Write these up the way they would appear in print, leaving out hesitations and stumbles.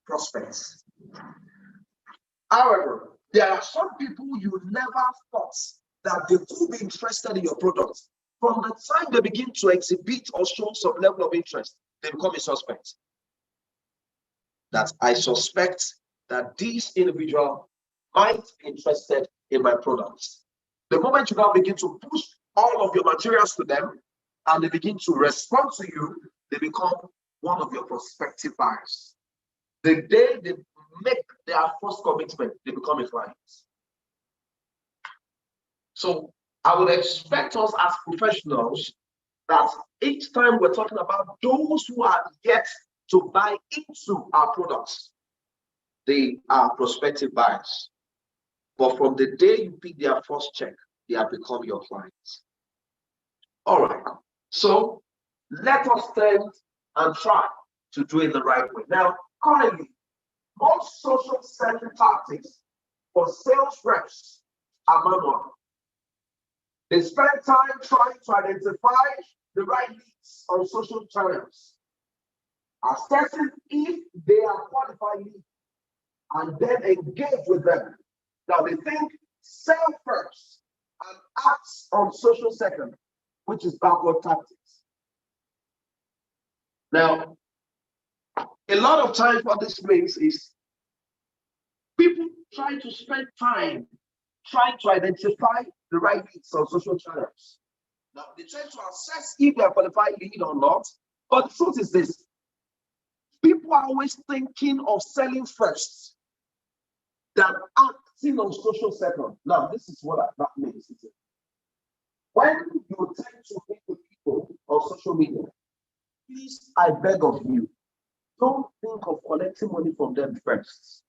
prospects. However, there are some people you never thought that they could be interested in your product. From the time they begin to exhibit or show some level of interest, they become a suspect. That I suspect that this individual might be interested in my products. The moment you now begin to push all of your materials to them and they begin to respond to you, they become one of your prospective buyers. The day they make their first commitment, they become a client. So I would expect us as professionals that each time we're talking about those who are yet to buy into our products, they are prospective buyers. But from the day you pick their first check, they have become your clients. All right. So let us then and try to do it the right way. Now, currently, most social selling tactics for sales reps are manual. They spend time trying to identify the right leads on social channels, assessing if they are qualified leads, and then engage with them. Now they think sell first and act on social second, which is backward tactics. Now, a lot of time what this means is people try to spend time trying to identify the right leads on social channels. Now, they try to assess if they are qualified lead or not, but the truth is this. People are always thinking of selling first than acting on social second. Now, this is what that means. When you tend to meet with people on social media, please, I beg of you, don't think of collecting money from them first.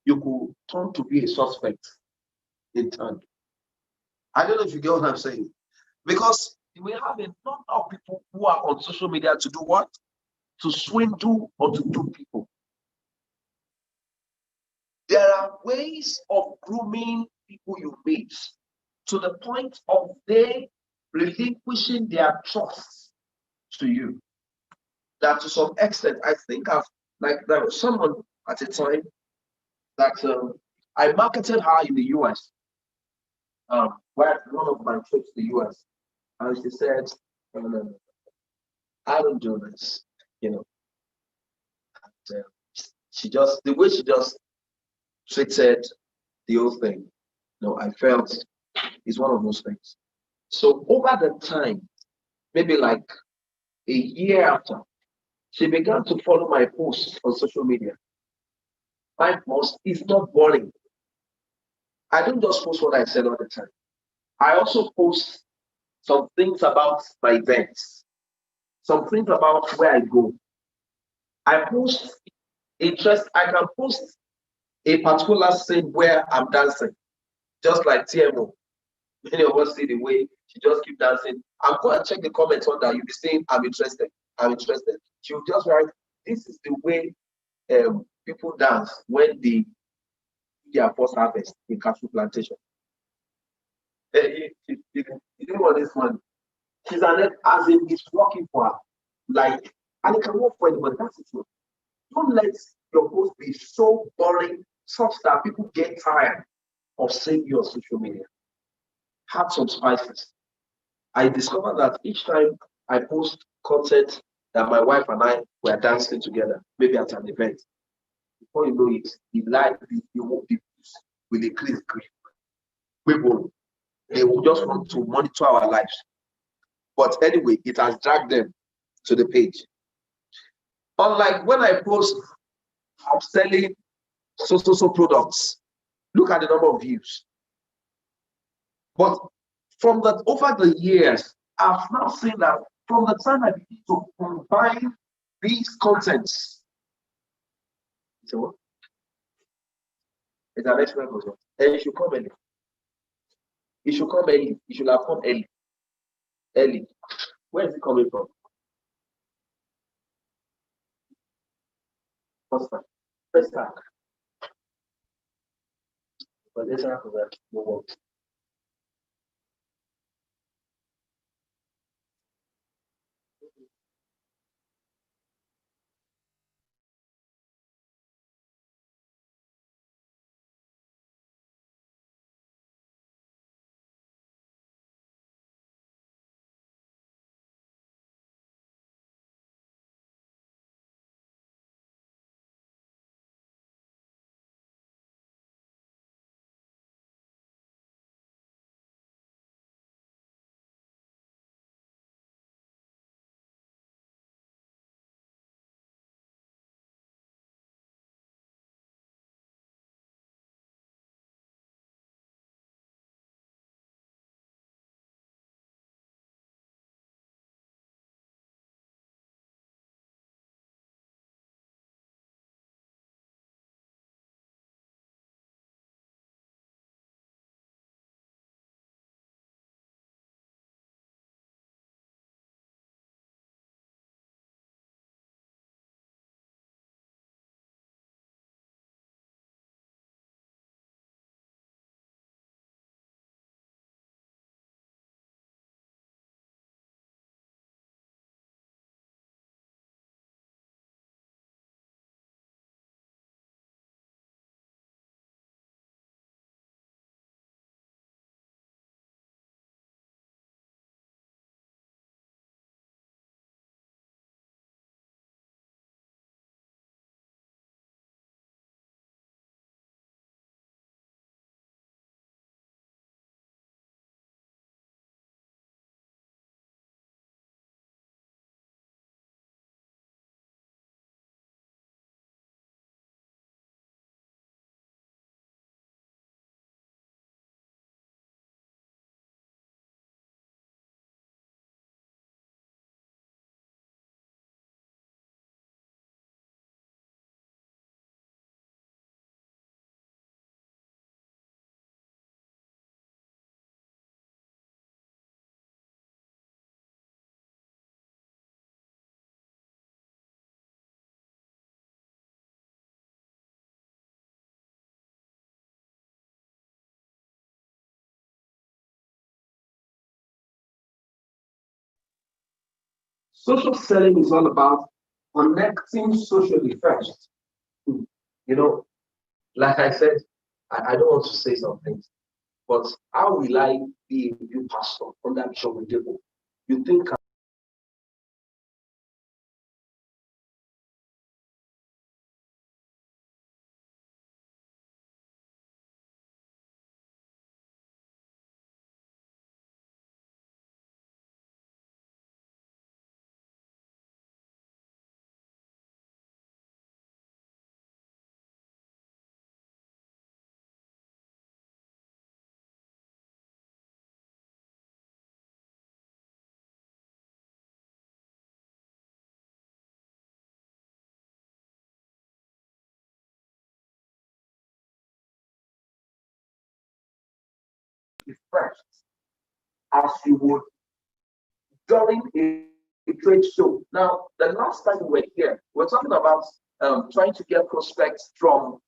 You could turn to be a suspect in turn. I don't know if you get what I'm saying. Because we have a number of people who are on social media to do what? To swindle or to dupe people. There are ways of grooming people you meet to the point of they relinquishing their trust to you. That to some extent, I think there was someone at a time that I marketed her in the US. Where one of my trips to the US, and she said, I don't do this, And, the way she just treated the whole thing, I felt is one of those things. So over the time, maybe like a year after, she began to follow my posts on social media. My post is not boring. I don't just post what I said all the time. I also post some things about my events, some things about where I go. I post interest. I can post a particular scene where I'm dancing, just like TMO. Many of us see the way she just keep dancing. I'm going to check the comments on that. You'll be saying, I'm interested. She'll just write, this is the way people dance when they do their first harvest in cashew plantation. You know what this one? She's as in it's working for her. And it can work for anybody. That's the truth. Don't let your post be so boring such that people get tired of seeing you on social media. Have some spices. I discovered that each time I post content that my wife and I were dancing together, maybe at an event, before you know it, you won't be with increase grief. They will just want to monitor our lives. But anyway, it has dragged them to the page. Unlike when I post, I'm selling so products. Look at the number of views. But over the years, I've now seen that from the time I begin to combine these contents, it's what? It's an experiment. And it should come early. It should come early. It should have come early. Early. Where is it coming from? First time. But this after that, no work. Social selling is all about connecting socially first. You know, like I said, I don't want to say some things, but how will I be a new pastor under Bishop Oyedepo? You think first as you would during a trade show. Now, the last time we were here, we're talking about trying to get prospects from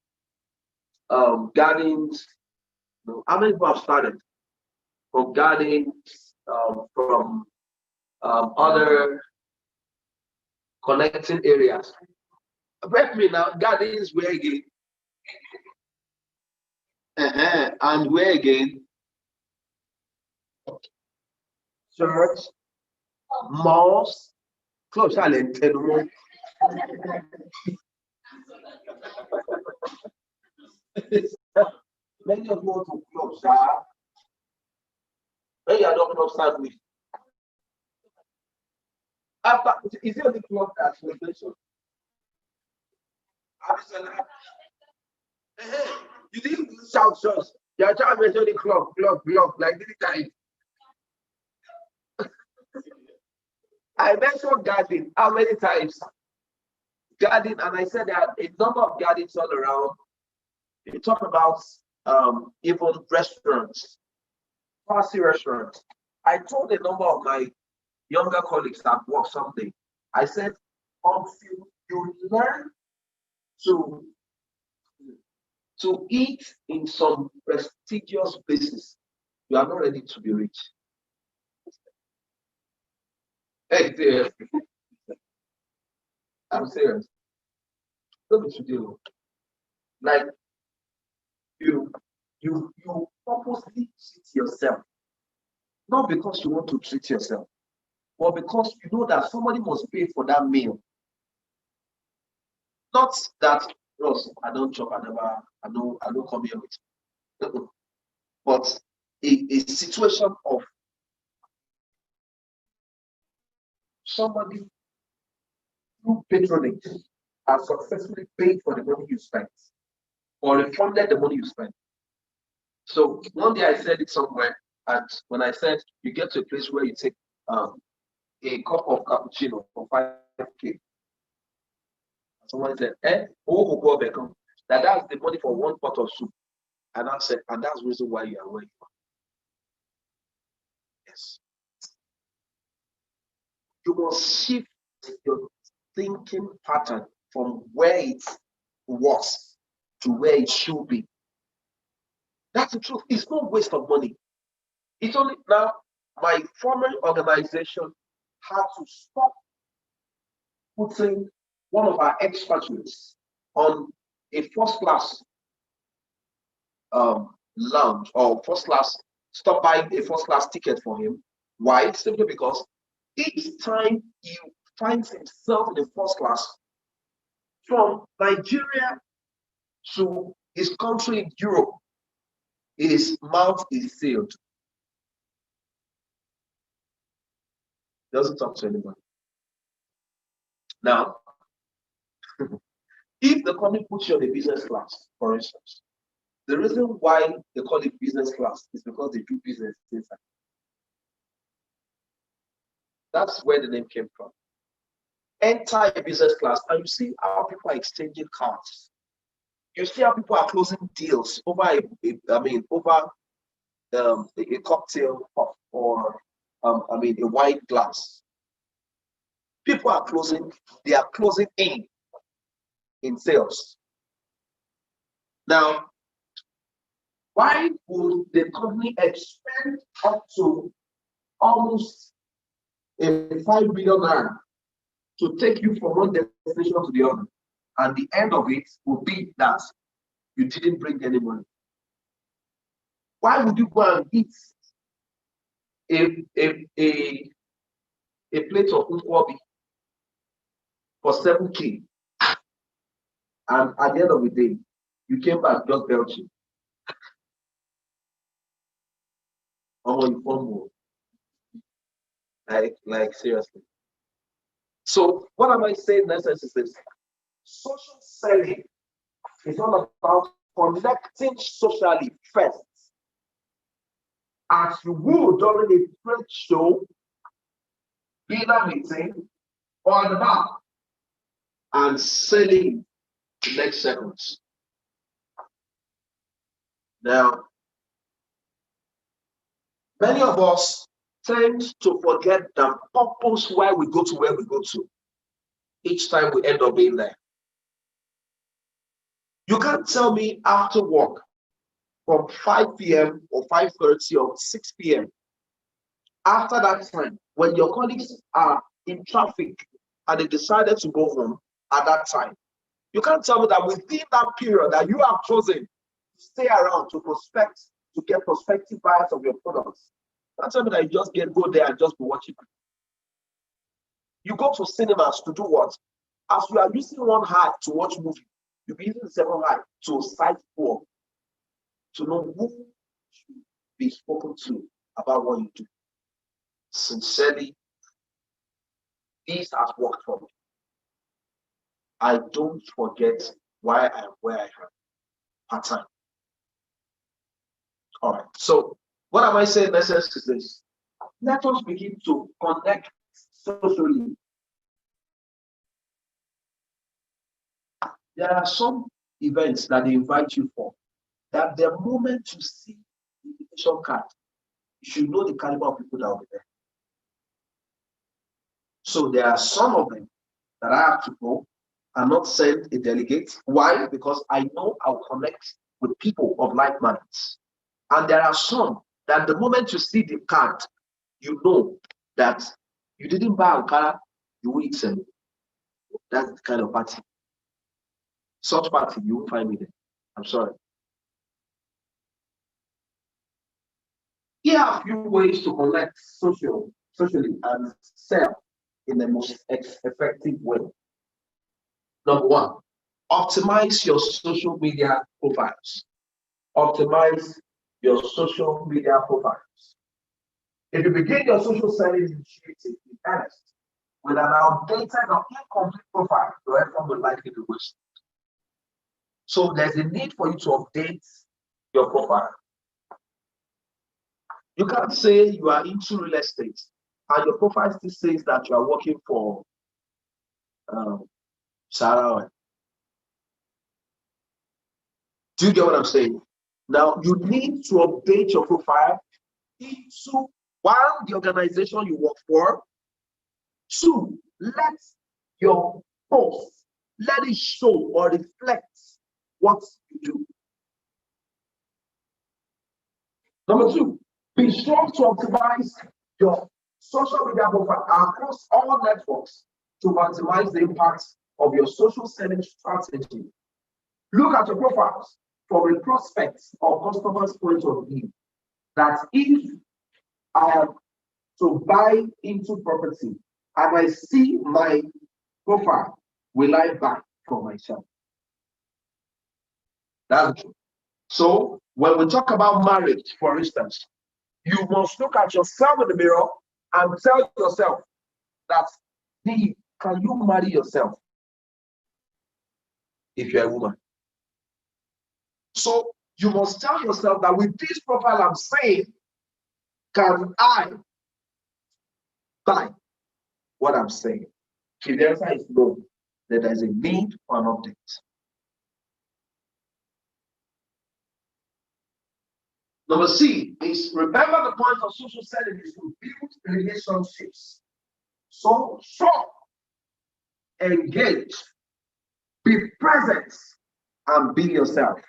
gardens. How many people have started from gardens, from other connecting areas? Let me now, gardens where again? And where again? Church, malls, clubs, and many of you go to clubs, when you are not club sandwich. After, is it only club that celebration? You didn't shout shots. You are trying to mention the club, like this time. I mentioned garden how many times? Garden, and I said that a number of gardens all around. You talk about even restaurants, fancy restaurants. I told a number of my younger colleagues at work someday, I said, until you learn to eat in some prestigious places, you are not ready to be rich. Hey, dear. I'm serious. Don't be too. Like you purposely treat yourself, not because you want to treat yourself, but because you know that somebody must pay for that meal. Not that, Ross, I don't chop, I don't come here with. But a situation of somebody through patronage has successfully paid for the money you spent or refunded the money you spent. So one day I said it somewhere, and when I said you get to a place where you take a cup of cappuccino for 5K, someone said, oh, that's the money for one pot of soup. And I said, and that's the reason why you are where you are. Yes. You must shift your thinking pattern from where it was to where it should be. That's the truth. It's no waste of money. It's only now my former organization had to stop putting one of our expatriates on a first class lounge or first class, stop buying a first class ticket for him. Why? Simply because each time he finds himself in the first class, from Nigeria to his country in Europe, his mouth is sealed. Doesn't talk to anybody. Now, if the company puts you on a business class, for instance, the reason why they call it business class is because they do business inside. That's where the name came from. Enter a business class and you see how people are exchanging cards. You see how people are closing deals over over a cocktail or a wine glass. People are closing, they are closing in sales. Now, why would the company expend up to almost a 5 billion naira to take you from one destination to the other. And the end of it will be that you didn't bring any money. Why would you go and eat a plate of nkwobi for 7K, and at the end of the day, you came back just belching? Like seriously. So what am I saying? Essence is this: social selling is all about connecting socially first, as you would during a trade show, dinner meeting, or at the bar, and selling the next seconds. Now, many of us tend to forget the purpose why we go to where we go to. Each time we end up being there. You can't tell me after work from 5 p.m. or 5:30 or 6 p.m. after that time, when your colleagues are in traffic and they decided to go home at that time, you can't tell me that within that period that you have chosen to stay around to prospect, to get prospective buyers of your products. Can't tell me that you just go there and just be watching. You go to cinemas to do what? As you are using one eye to watch movie, you'll be using the second eye to sight for, to know who should be spoken to about what you do. Sincerely, this has worked for me. I don't forget why I am where I am part time. All right. So what am I saying? Essence is this: let us begin to connect socially. There are some events that they invite you for, that the moment you see the invitation card, you should know the caliber of people that will be there. So there are some of them that I have to go and not send a delegate. Why? Because I know I'll connect with people of like minds. And there are some that the moment you see the card, you know that you didn't buy Ankara, you will eat them. That's the kind of party. Such party, you won't find me there. I'm sorry. Here are a few ways to connect socially and sell in the most effective way. Number one, optimize your social media profiles. Optimize your social media profiles. If you begin your social selling initiative in earnest with an outdated or incomplete profile, your effort will likely be wasted. So there's a need for you to update your profile. You can't say you are into real estate and your profile still says that you are working for Sarah. Do you get what I'm saying? Now, you need to update your profile into one, the organization you work for. Two, let your post, let it show or reflect what you do. Number two, be sure to optimize your social media profile across all networks to maximize the impact of your social selling strategy. Look at your profiles from a prospect or customer's point of view. That if I am to buy into property and I see my profile, will I buy for myself? That's true. So when we talk about marriage, for instance, you must look at yourself in the mirror and tell yourself that, can you marry yourself if you're a woman? So you must tell yourself that with this profile I'm saying, can I buy what I'm saying? If the answer is no, then there's a need for an update. Number C is, remember the point of social selling is to build relationships. So shop, engage, be present, and be yourself.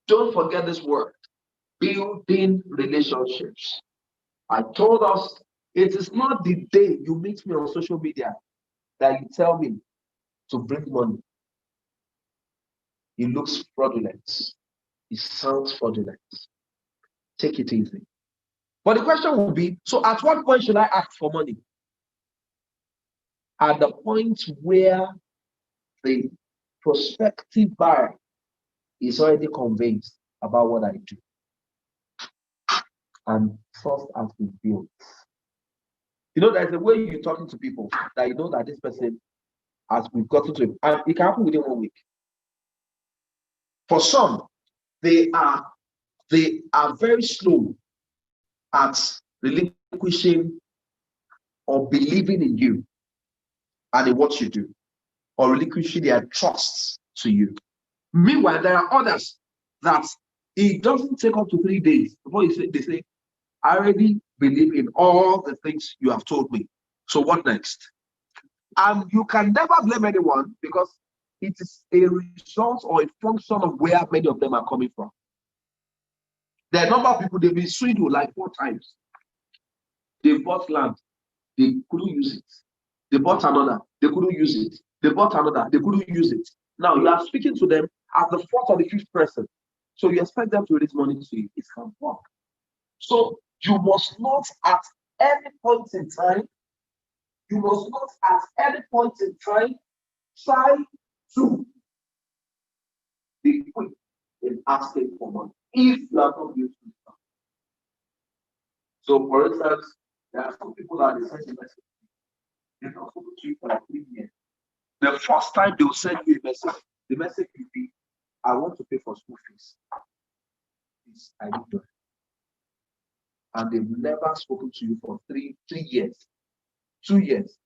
Don't forget this word, building relationships. I told us It is not the day you meet me on social media that you tell me to bring money. It looks fraudulent. It sounds fraudulent. Take it easy. But the question will be, so at what point should I ask for money? At the point where the prospective buyer is already convinced about what I do, and trust has been built. You know, there's a way you're talking to people that you know that this person has been gotten to him, and it can happen within 1 week. For some, they are very slow at relinquishing or believing in you and in what you do, or relinquishing their trust to you. Meanwhile, there are others that it doesn't take up to 3 days before they say, I already believe in all the things you have told me. So what next? And you can never blame anyone, because it is a result or a function of where many of them are coming from. There are a number of people, they've been swindled like 4 times. They bought land, they couldn't use it. They bought another, they couldn't use it. They bought another, they couldn't use it. Now you are speaking to them as the 4th or the 5th person. So you expect them to release money to you. It can't work. So you must not at any point in time, try to be quick in asking for money if you are not used to it. So for instance, there are some people that they send a message. They don't talk to you for like 3 years. The first time they will send you a message, the message will be, I want to pay for school fees. Please, I need to. And they've never spoken to you for 3 years, 2 years.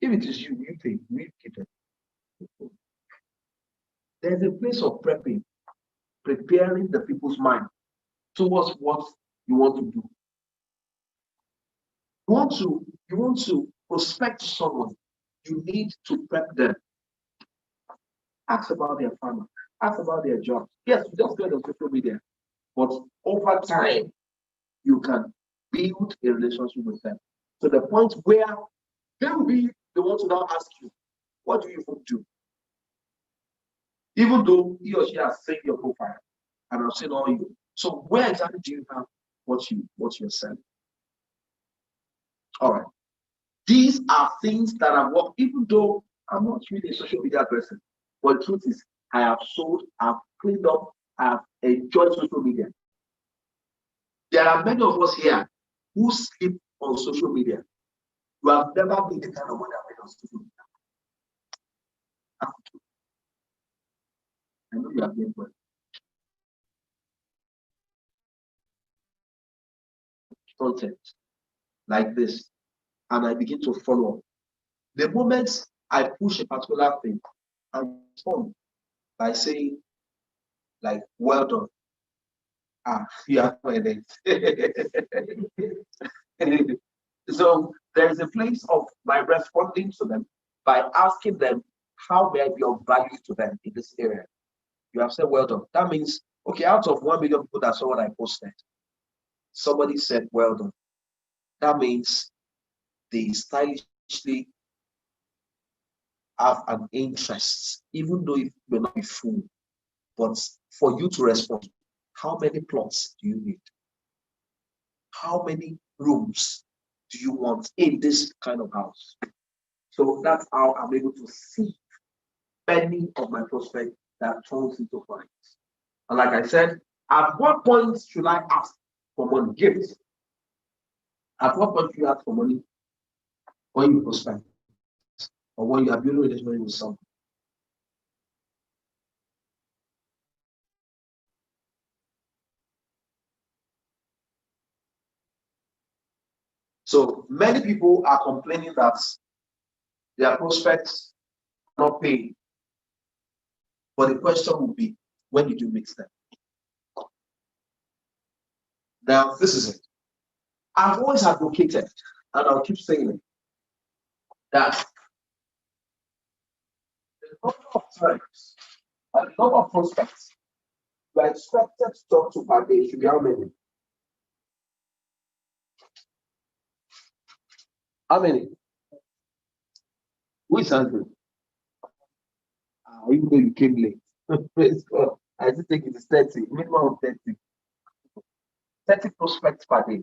If it is you, you pay, you keep it. There's a place of preparing the people's mind towards what you want to do. You want to prospect someone, you need to prep them. Ask about their family, ask about their job. Yes, you just go on social media, but over time, you can build a relationship with them to the point where they will be the ones to now ask you, what do you do? Even though he or she has seen your profile and I've seen all you. So where exactly do you have what you're selling? All right. These are things that I've worked, even though I'm not really a social media person. But the truth is, I have sold, I've cleaned up, I've enjoyed social media. There are many of us here who sleep on social media. You have never been the kind of one that went on social media. I know you have been well. Content like this, and I begin to follow up. The moment I push a particular thing, I respond by saying, like, well done. You have heard it. So there is a place of my responding to them by asking them how may I be of value to them in this area. You have said well done. That means, okay, out of 1 million people that saw what I posted, somebody said well done. That means they stylishly have an interest, even though it may not be full. But for you to respond, how many plots do you need? How many rooms do you want in this kind of house? So that's how I'm able to see many of my prospects that turns into clients. And like I said, at what point should I ask for money? Gifts. At what point should you ask for money? When you prospect or when you are building a relationship with someone. So many people are complaining that their prospects are not paying. But the question will be, when did you mix them? Now, this is it. I've always advocated, and I'll keep saying it, that the number of times and the number of prospects you are expected to talk to per day should be how many? How many? Who is answering? Even though you came late. Praise God. I just think it is 30, minimum of 30. 30 prospects per day.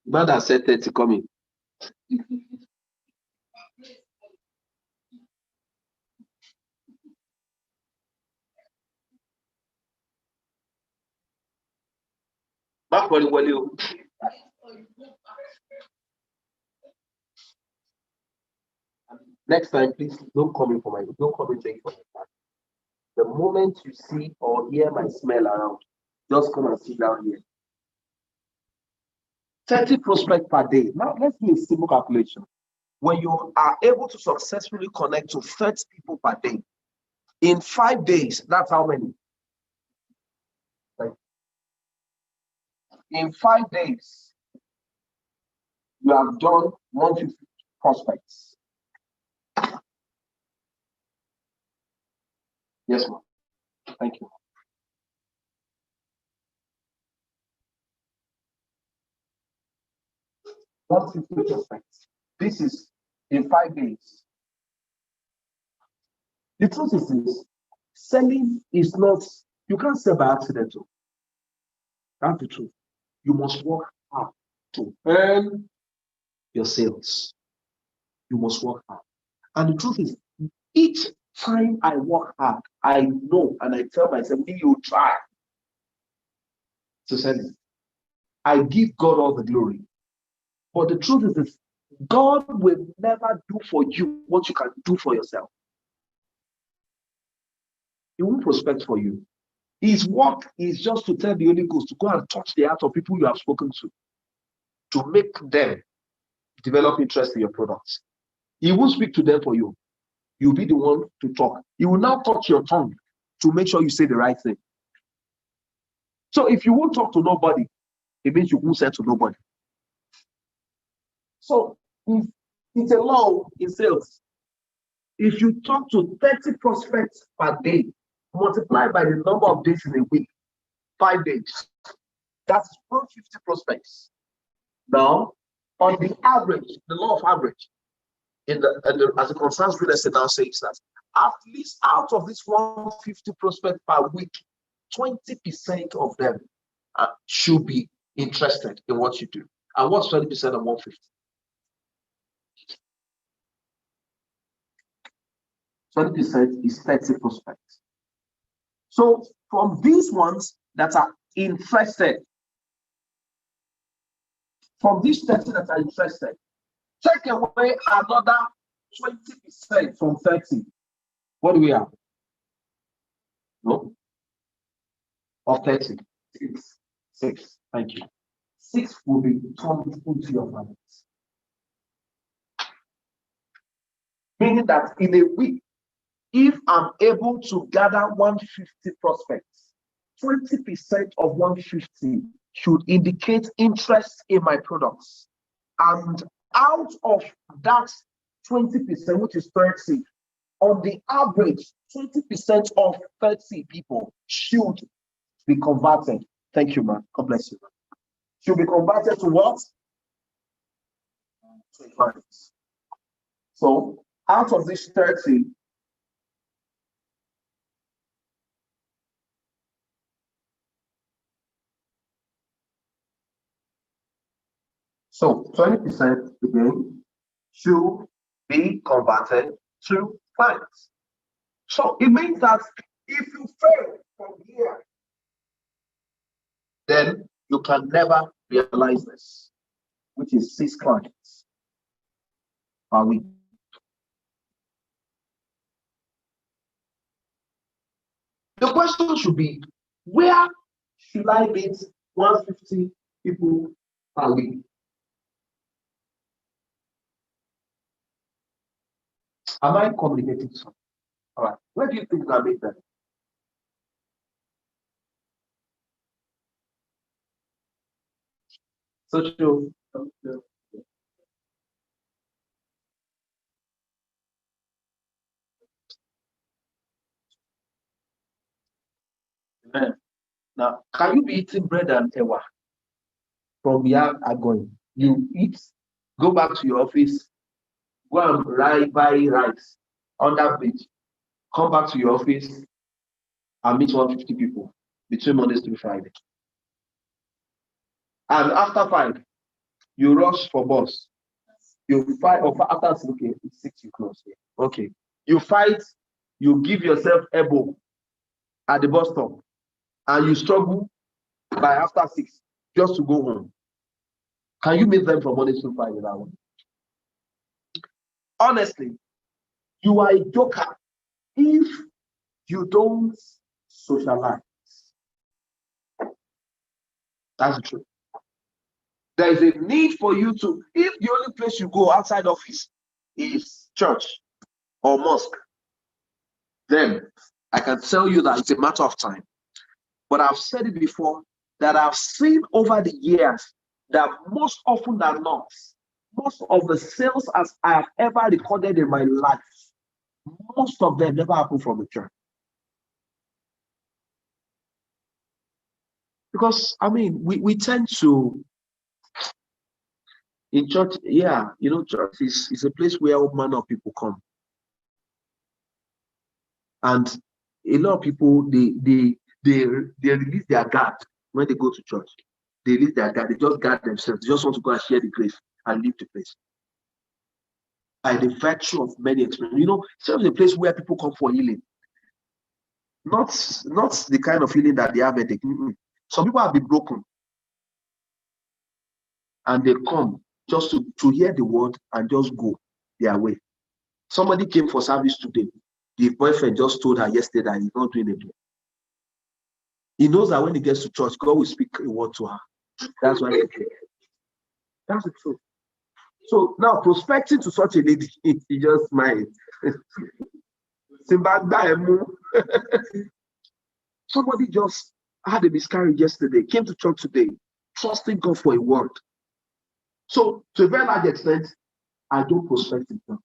Man that said 30 coming. Back when you next time, please don't come in for my don't come in for my back. The moment you see or hear my smell around, just come and sit down here. 30 prospects per day. Now let's do a simple calculation. When you are able to successfully connect to 30 people per day, in 5 days, that's how many? In 5 days, you have done 150 prospects. Yes, ma'am. Thank you. 150 prospects. This is in 5 days. The truth is this: selling is not, you can't sell by accident. That's the truth. You must work hard to earn your sales. You must work hard. And the truth is, each time I work hard, I know and I tell myself, you try to sell it. I give God all the glory. But the truth is this: God will never do for you what you can do for yourself. He won't prospect for you. His work is just to tell the Holy Ghost to go and touch the heart of people you have spoken to make them develop interest in your products. He won't speak to them for you. You'll be the one to talk. He will now touch your tongue to make sure you say the right thing. So if you won't talk to nobody, it means you won't say to nobody. So if it's a law in sales, if you talk to 30 prospects per day, multiply by the number of days in a week, 5 days, that's 150 prospects. Now, on the average, the law of average, as it concerns real estate now says that at least out of this 150 prospects per week, 20% of them should be interested in what you do. And what's 20% of 150? 20% is 30 prospects. So from these ones that are interested, from these 30 that are interested, take away another 20% from 30. What do we have? No? Of 30. 6. Thank you. 6 will be turned into your finance. Meaning that in a week, if I'm able to gather 150 prospects, 20% of 150 should indicate interest in my products. And out of that 20%, which is 30, on the average, 20% of 30 people should be converted. Thank you, man. God bless you. Should be converted to what? To clients. So out of this 30, so 20% again should be converted to clients. So it means that if you fail from here, then you can never realize this, which is 6 clients per week. The question should be, where should I meet 150 people per week? Am I communicating something? All right. Where do you think I meet them? Social. Now, can you be eating bread and ewa from here going? You eat, go back to your office, go and buy rice on that bridge, come back to your office and meet 150 people between Mondays to Friday. And after 5, you rush for bus. You fight, or after okay, it's 6 you close. Okay. You fight, you give yourself elbow at the bus stop, and you struggle by after 6 just to go home. Can you meet them from Monday to Friday that way? Honestly, you are a joker if you don't socialize. That's the truth. There is a need for you to, if the only place you go outside office is church or mosque, then I can tell you that it's a matter of time. But I've said it before that I've seen over the years that most often than not, most of the sales as I have ever recorded in my life, most of them never happen from the church. Because, I mean, we tend to, in church, yeah, you know, church is a place where all manner of people come. And a lot of people, they release their guard when they go to church. They release their guard. They just guard themselves. They just want to go and share the grace and leave the place. By the virtue of many experiences. You know, church is a place where people come for healing. Not the kind of healing that they have at the Some people have been broken. And they come just to hear the word and just go their way. Somebody came for service today. The boyfriend just told her yesterday that he's not doing it again. He knows that when he gets to church, God will speak a word to her. That's why he came. That's the truth. So now prospecting to such a lady, he just smiled. Somebody just had a miscarriage yesterday, came to church today, trusting God for a word. So to a very large extent, I don't prospect in them.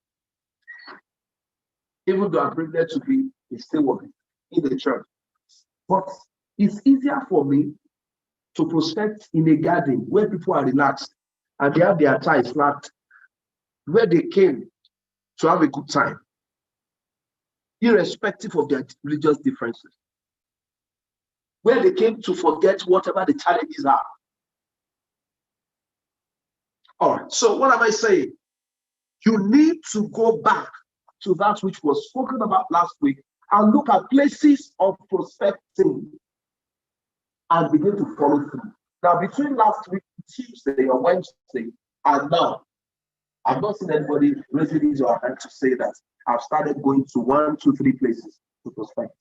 Even though I'm privileged to be a steward in the church. But it's easier for me to prospect in a garden where people are relaxed and they have their ties flat, where they came to have a good time, irrespective of their religious differences, where they came to forget whatever the challenges are. All right, so what am I saying? You need to go back to that which was spoken about last week and look at places of prospecting and begin to follow through. Now, between last week, Tuesday or Wednesday, and now, I've not seen anybody raising his hand to say that I've started going to 1, 2, 3 places to prospect.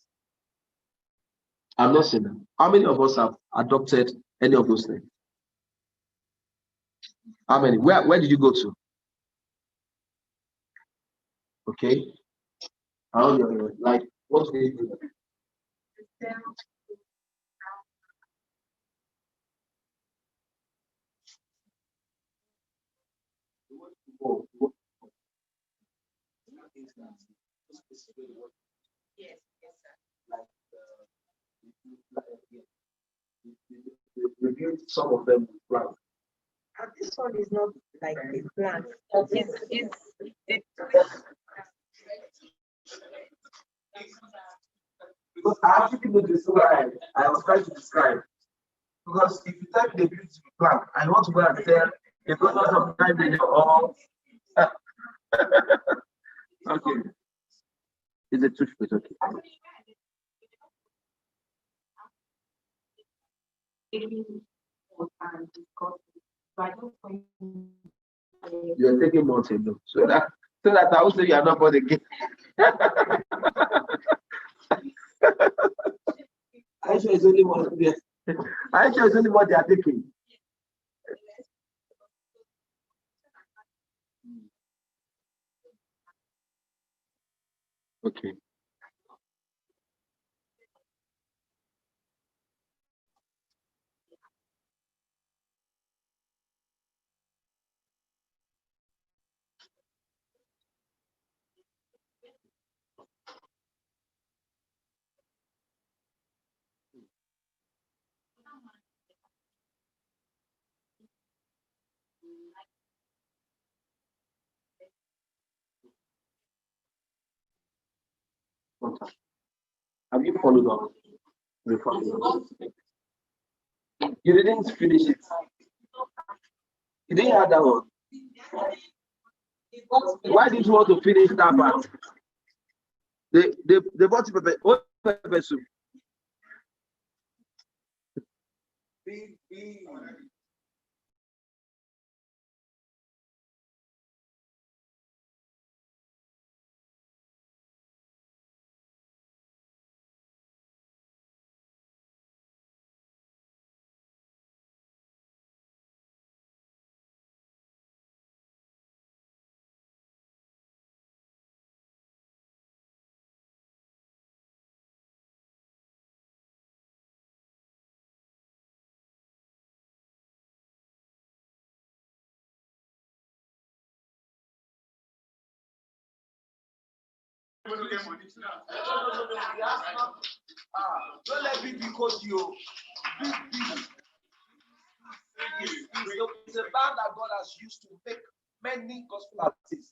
I've not seen them. How many of us have adopted any of those things? How many? Where did you go to? Okay. How like what did you do? Yes, yes, sir. Reviewed some of them with plan. And this one is not like a plan. Because I actually know this what I was trying to describe. Because if you type the beauty plan, I want to go and tell the process of time in all. Okay. Is it too split? Okay. You're taking more to do. So that I will say you are not born again. Aisha is only one. Aisha is only what they are taking. Okay. Have you followed up? You didn't finish it. You didn't have that one. Why did you want to finish that part? They bought pepper soup. Don't let me because you. It's a band that God has used to make many gospel artists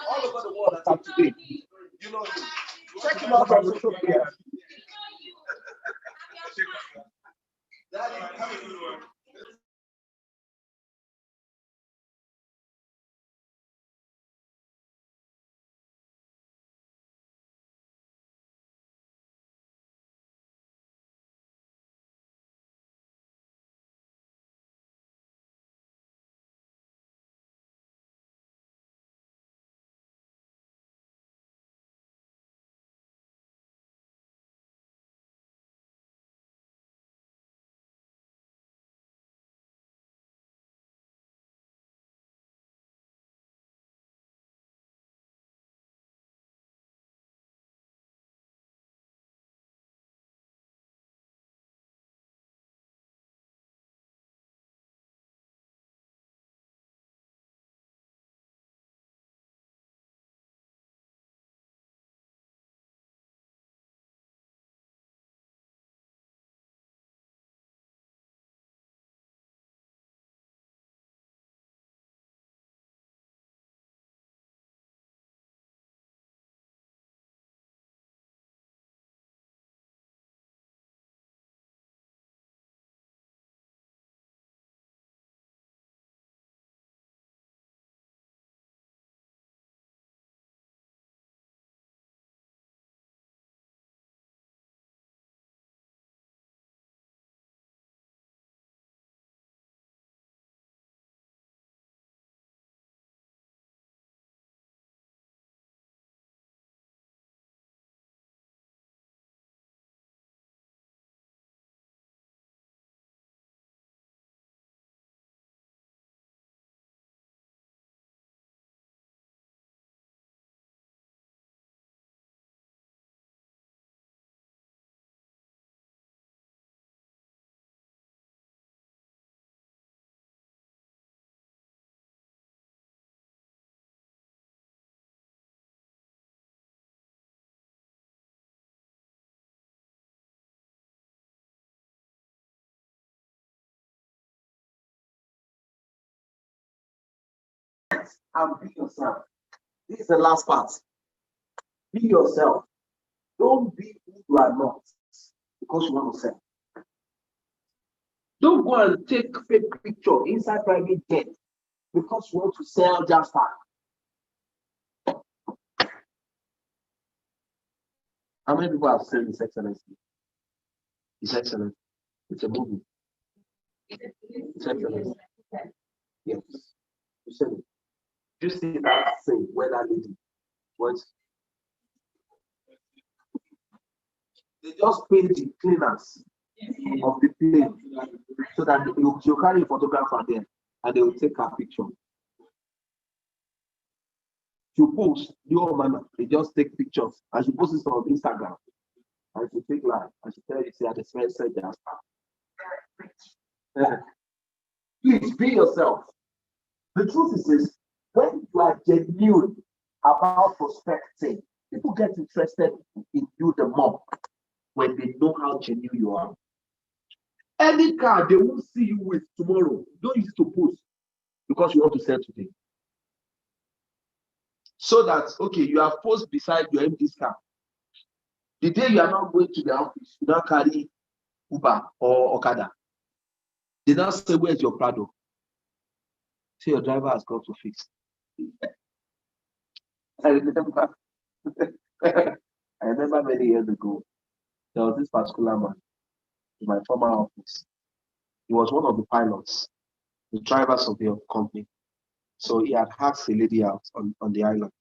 all over the world that are today. You know, check him out on social media. And be yourself. This is the last part. Be yourself. Don't be who you are not because you want to sell. Don't go and take fake picture inside private jet because you want to sell just that. How many people have said His Excellency? His Excellency. It's a movie. His Excellency. Yes. You said it. You see that thing where that lady was. They just paid the cleaners of the plane so that you'll carry a photographer there and they will take a picture. You post your manner, they just take pictures and you post it on Instagram. And you take live and you tell you see at the first said that. Please be yourself. The truth is this, when you are genuine about prospecting, people get interested in you the more when they know how genuine you are. Any car they won't see you with tomorrow, don't use it to post. because you want to sell today. So that, okay, you are posed beside your empty car. The day you are not going to the office, you don't carry Uber or Okada. They don't say, where's your Prado? Say your driver has got to fix. I remember, I remember many years ago, there was this particular man in my former office. He was one of the pilots, the drivers of the company. So he had asked a lady out on the island.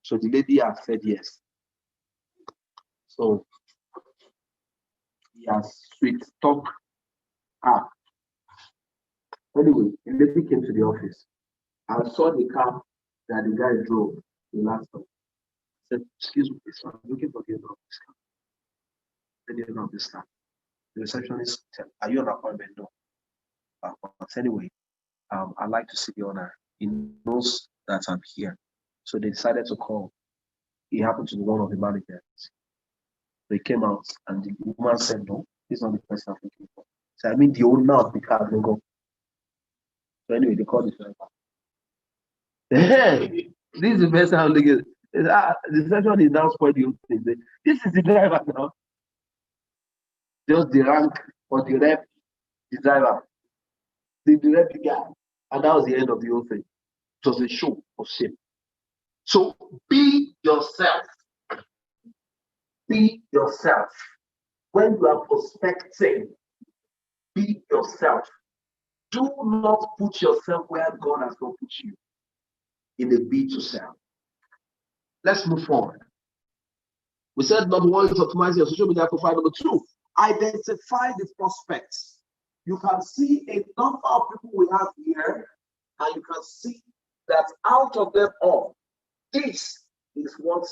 So the lady had said yes. So he has sweet talk her. Anyway, the lady came to the office and saw the car that the guy drove the last time. Said, excuse me, sir, I'm looking for the owner of this car. The owner of this car. The receptionist said, are you on appointment? No. But anyway, I'd like to see the owner. He knows that I'm here. So they decided to call. He happened to be one of the managers. They came out and the woman said, no, this is not the person I'm looking for. So I mean the owner of the car will go. So anyway, they called the driver. Hey, this is the person I'm looking at. The session is now spoiled the thing. This is the driver now. Just the rank or the rep, the driver. The rep the guy. And that was the end of the whole thing. It was a show of shame. So be yourself. Be yourself. When you are prospecting, be yourself. Do not put yourself where God has not put you in a bid to sell. Let's move forward. We said number one is optimize your social media profile. Number two, identify the prospects. You can see a number of people we have here, and you can see that out of them all, this is what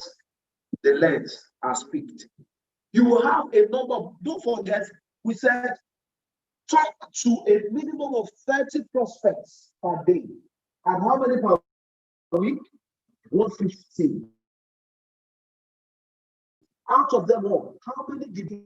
the lens has picked. You will have a number of, don't forget, we said talk to a minimum of 30 prospects per day. And how many per week? 150. Out of them all, how many did you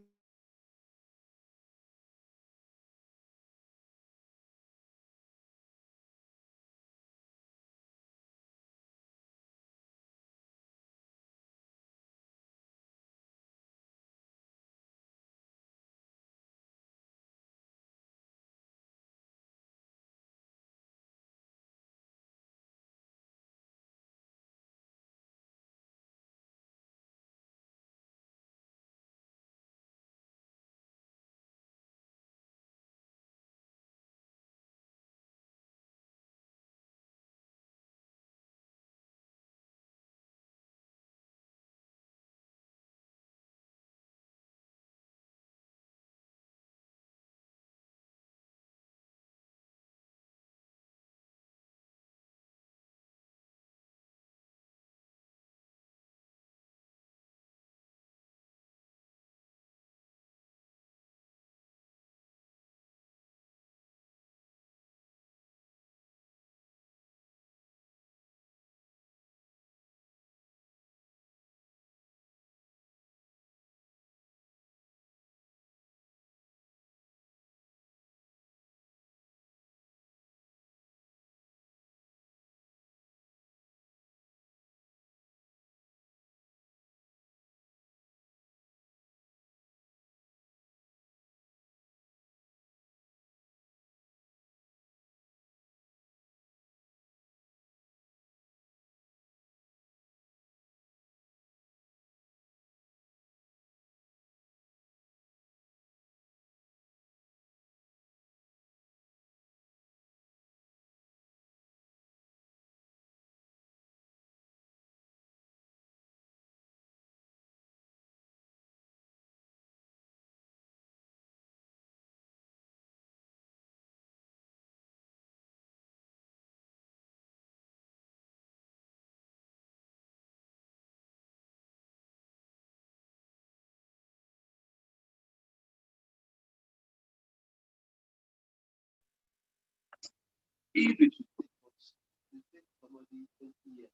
if it should take somebody 20 years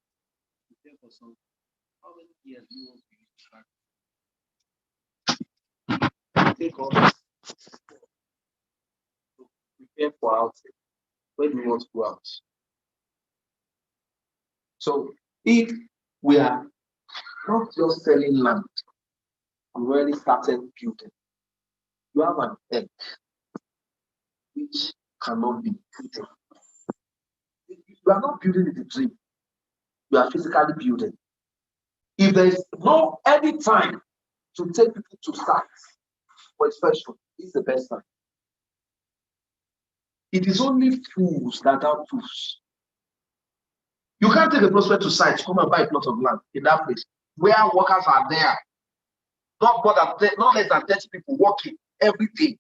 to prepare for something, how many years do you want to use to take all this to prepare for outing? when we want to go out. So if we are not just selling land, we already started building. You have an egg which cannot be eaten. You are not building with a dream. You are physically building. If there is no any time to take people to start for inspection, this is the best time. It is only fools that have tools. You can't take a prospect to site to come and buy a plot of land in that place where workers are there. Not less than 30 people working every day.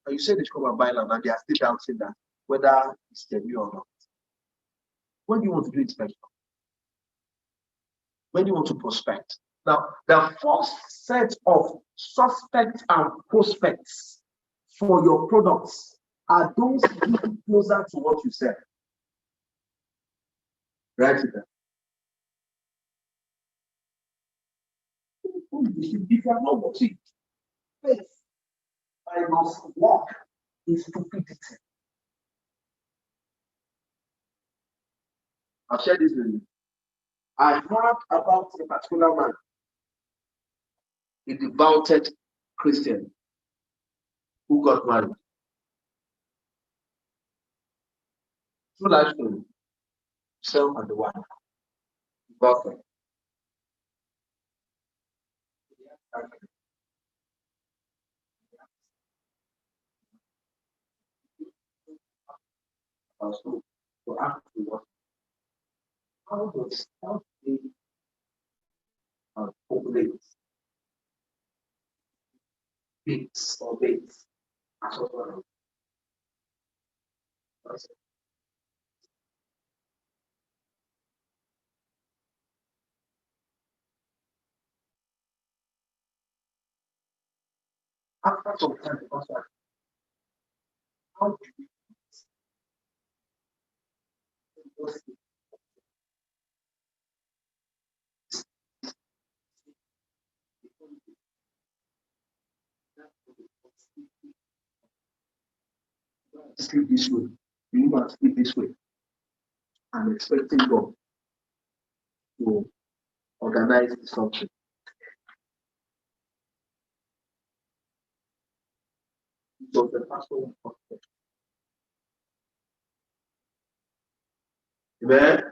And you say they should come and buy land and they are still doubting that whether it's genuine or not. When do you want to do inspection? When do you want to prospect? Now, the first set of suspects and prospects for your products are those people closer to what you sell. Right there. If you are not watching, faith minus work is stupidity. I'll share this with you. I heard about a particular man, a devoted Christian, who got married. True life story. Himself and the wife. Devoted. So actually, how does self-made populate bits or bits as well? After some time, how do you sleep this way? You must sleep this way. I'm expecting God to organize something. So the pastor will come. Amen.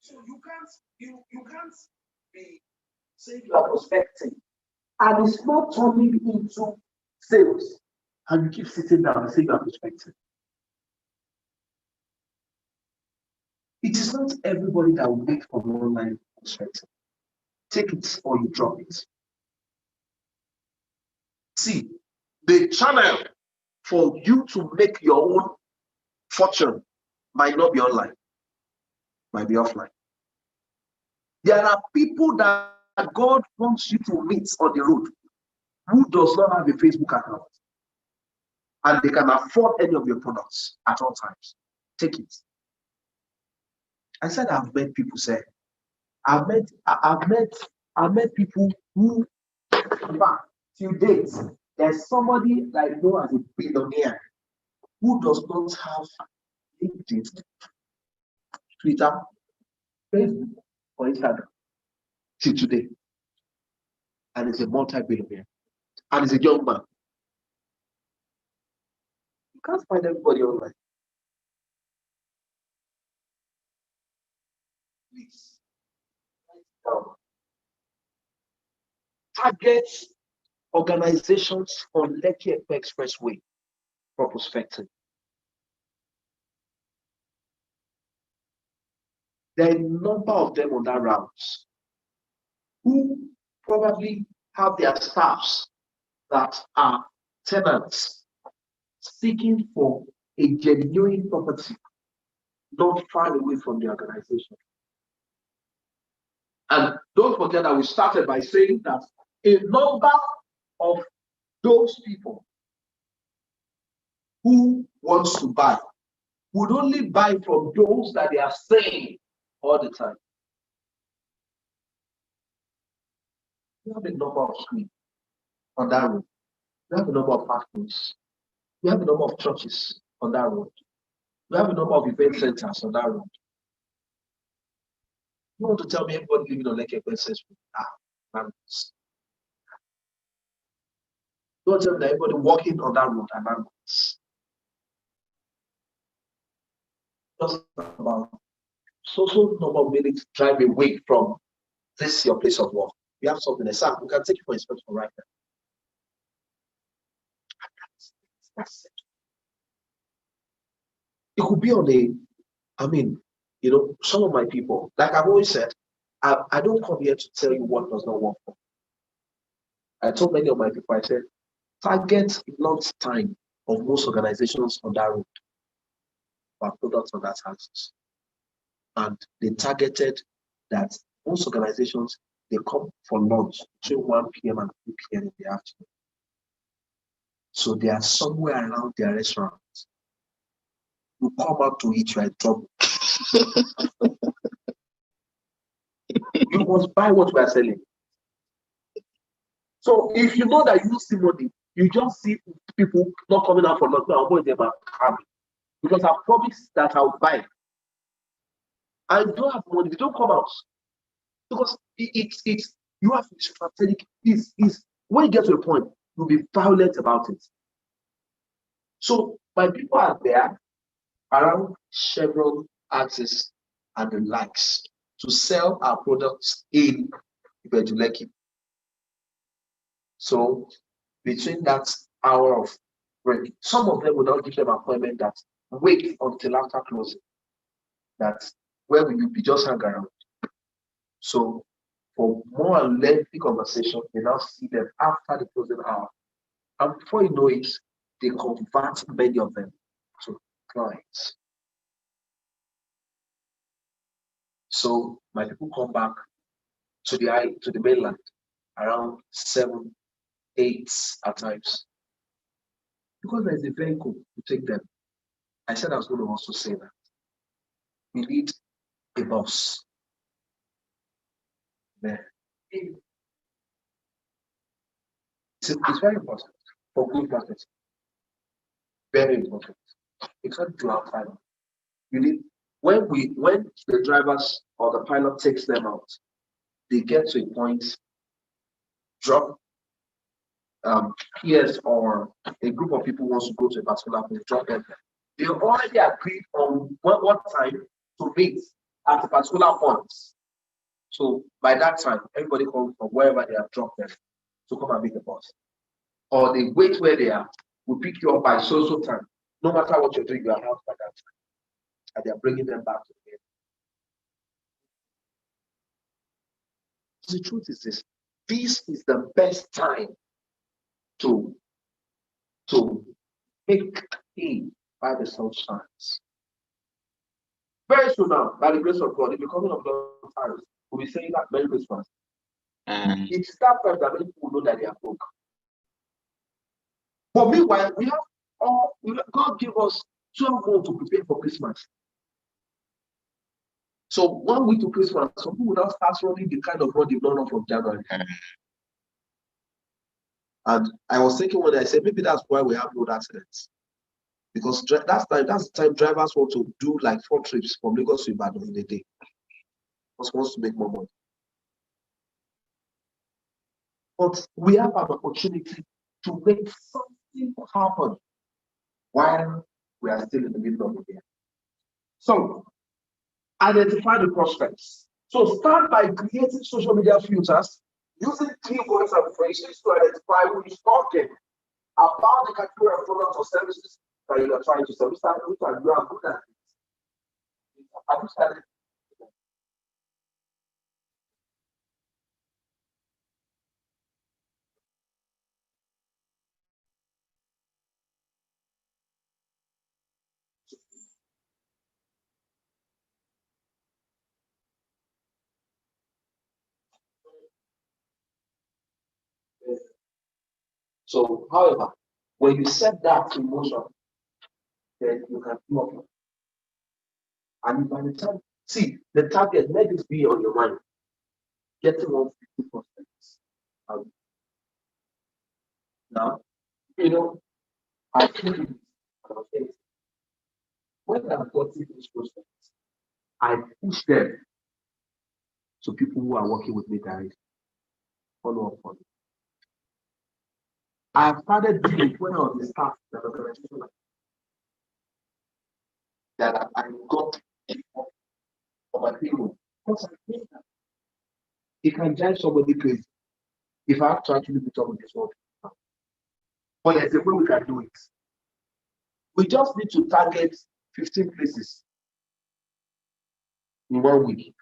So you can't be saying you are prospecting and it's not turning into sales, and you keep sitting down and saying you are prospecting. It is not everybody that will make from online prospecting. Take it or you drop it. See, the channel for you to make your own fortune might not be online, might be offline. There are people that God wants you to meet on the road who does not have a Facebook account, and they can afford any of your products at all times. Take it. I said I've met people say, I've met people who, till date, there's somebody that I know as a billionaire who does not have LinkedIn, Twitter, Facebook, or Instagram till today. And is a multi-billionaire. And is a young man. You can't find everybody online. Please. Target organizations on Lekki Expressway for prospecting. There are a number of them on that route who probably have their staffs that are tenants seeking for a genuine property not far away from the organization. And don't forget that we started by saying that a number of those people who wants to buy would only buy from those that they are saying all the time. You have a number of screens on that room. We have a number of factories. We have a number of churches on that road. We have a number of event centers on that road. You want to tell me everybody living on Lekki is successful? Man. You want to tell me that everybody walking on that road are man. Just about so number of minutes drive away from this your place of work. We have something else. We can take you for inspection right now. That's it. It could be on some of my people, like I've always said, I don't come here to tell you what does not work for. I told many of my people, I said, target launch time of most organizations on that road for products on that houses. And they targeted that most organizations, they come for lunch between 1 p.m. and 2 p.m. in the afternoon. So they are somewhere around their restaurants. You come out to eat, you are in trouble. You must buy what we are selling. So if you know that you see money, you just see people not coming out for lunch, I'll avoid them coming. Because I promise that I'll buy. I don't have money, they don't come out. Because it's you have to be strategic. Is when you get to a point, you'll be violent about it. So my people are there around Chevron, Axis, and the likes to sell our products in Lekki. So between that hour of break, some of them will not give them appointment that wait until after closing. That where will you be? Just hang around. So for more lengthy conversation, they now see them after the closing hour. And before you know it, they convert many of them to clients. So my people come back to the mainland around 7, 8 at times. Because there is a vehicle to take them. I said I was going to also say that. We need a bus. There. It's very important for good marketing. Very important. You can't do outside. You need when the drivers or the pilot takes them out, they get to a point, drop peers or a group of people wants to go to a particular place, drop them there. They already agreed on what time to meet at a particular point. So by that time, everybody comes from wherever they have dropped them to come and meet the bus. Or they wait where they are, will pick you up by so time. No matter what you're doing, you are out by that time. And they are bringing them back to the game. The truth is this. This is the best time to make hay by the sun shines. Very soon now, by the grace of God, in the coming of God's times, we'll be saying that Merry Christmas. It's that time that many people know that they are broke. But meanwhile, God gave us 12 months to prepare for Christmas. So 1 week to Christmas, some people now start running the kind of run they've not run from January. And I was thinking when I said maybe that's why we have road accidents. Because that's the time drivers want to do like 4 trips from Lagos to Ibadan in a day. Just wants to make more money. But we have an opportunity to make something happen while we are still in the middle of the year. So identify the prospects. So start by creating social media filters using keywords and phrases to identify who is talking about the category of products or services that you are trying to sell. You are good at it. Have you started? So, however, when you set that in motion, then you can come up. And by the time, see, the target, let it be on your mind. Getting 150 prospects. Now, I think when I've got this process, I push them to people who are working with me directly. Follow up on it. I started doing it when I was the staff that organization that I got for my people. Because I think that it can drive somebody crazy if I have to actually put up with this work. But there's a way we can do it. We just need to target 15 places in 1 week.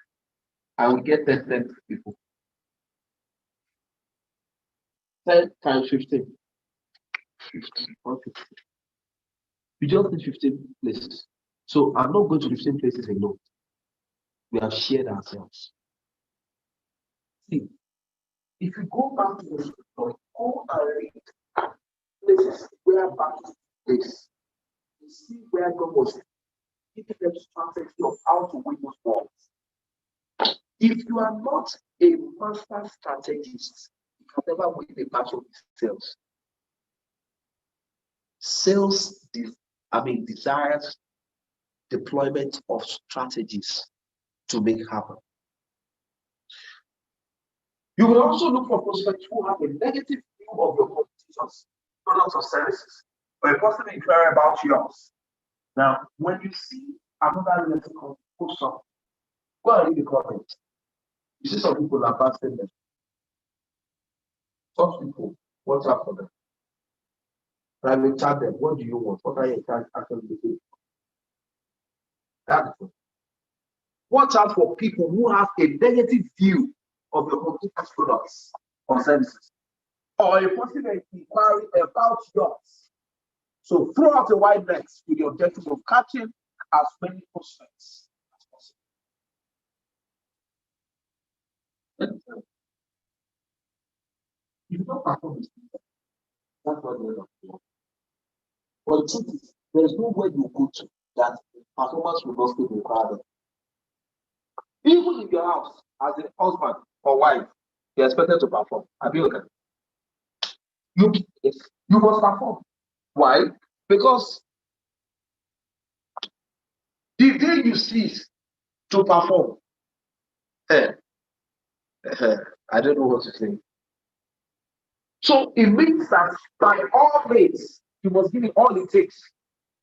I will get 10 people. 10 times 15. 15. You just need 15 places. So I'm not going to 15 places alone. We have shared ourselves. See, if you go back to the story, go and read places where back to place, you see where God was giving them strategy of how to win those wars. If you are not a master strategist, you can never win a battle with sales. Sales, desires deployment of strategies to make happen. You will also look for prospects who have a negative view of your competitors, products or services, or a positive inquiry about yours. Now, when you see another relative post up, go and read the comments. You see some people are basking them. Some people, what's up for them? Private chat them. What do you want? What are your actually doing? That's it. Watch out for people who have a negative view of your competitors' products or services, or a positive inquiry about yours. So throw out a wide net with the objective of catching as many prospects as possible. If you don't perform this, that's what we're not doing. But the truth is, there's no way you go to that performance will not be required. Even in your house, as a husband or wife, you're expected to perform. Have you okay? You must perform. Why? Because the day you cease to perform, I don't know what to say. So it means that by all means, you must give it all it takes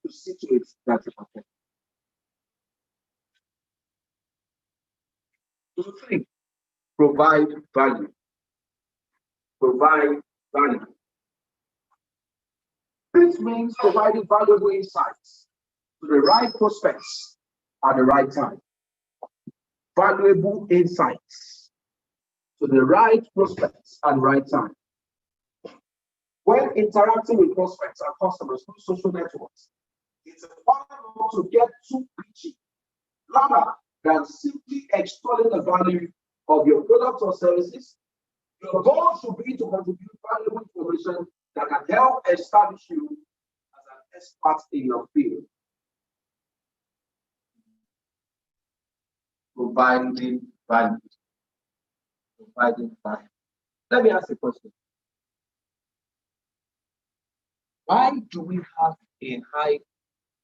to see to it that you perform. So 3, provide value. Provide value. This means providing valuable insights to the right prospects at the right time. Valuable insights to the right prospects at the right time. When interacting with prospects and customers through social networks, it's important not to get too preachy, rather than simply extolling the value of your products or services. Your goal should be to contribute valuable information that can help establish you as an expert in your field. Providing value. Providing value. Let me ask a question. Why do we have a high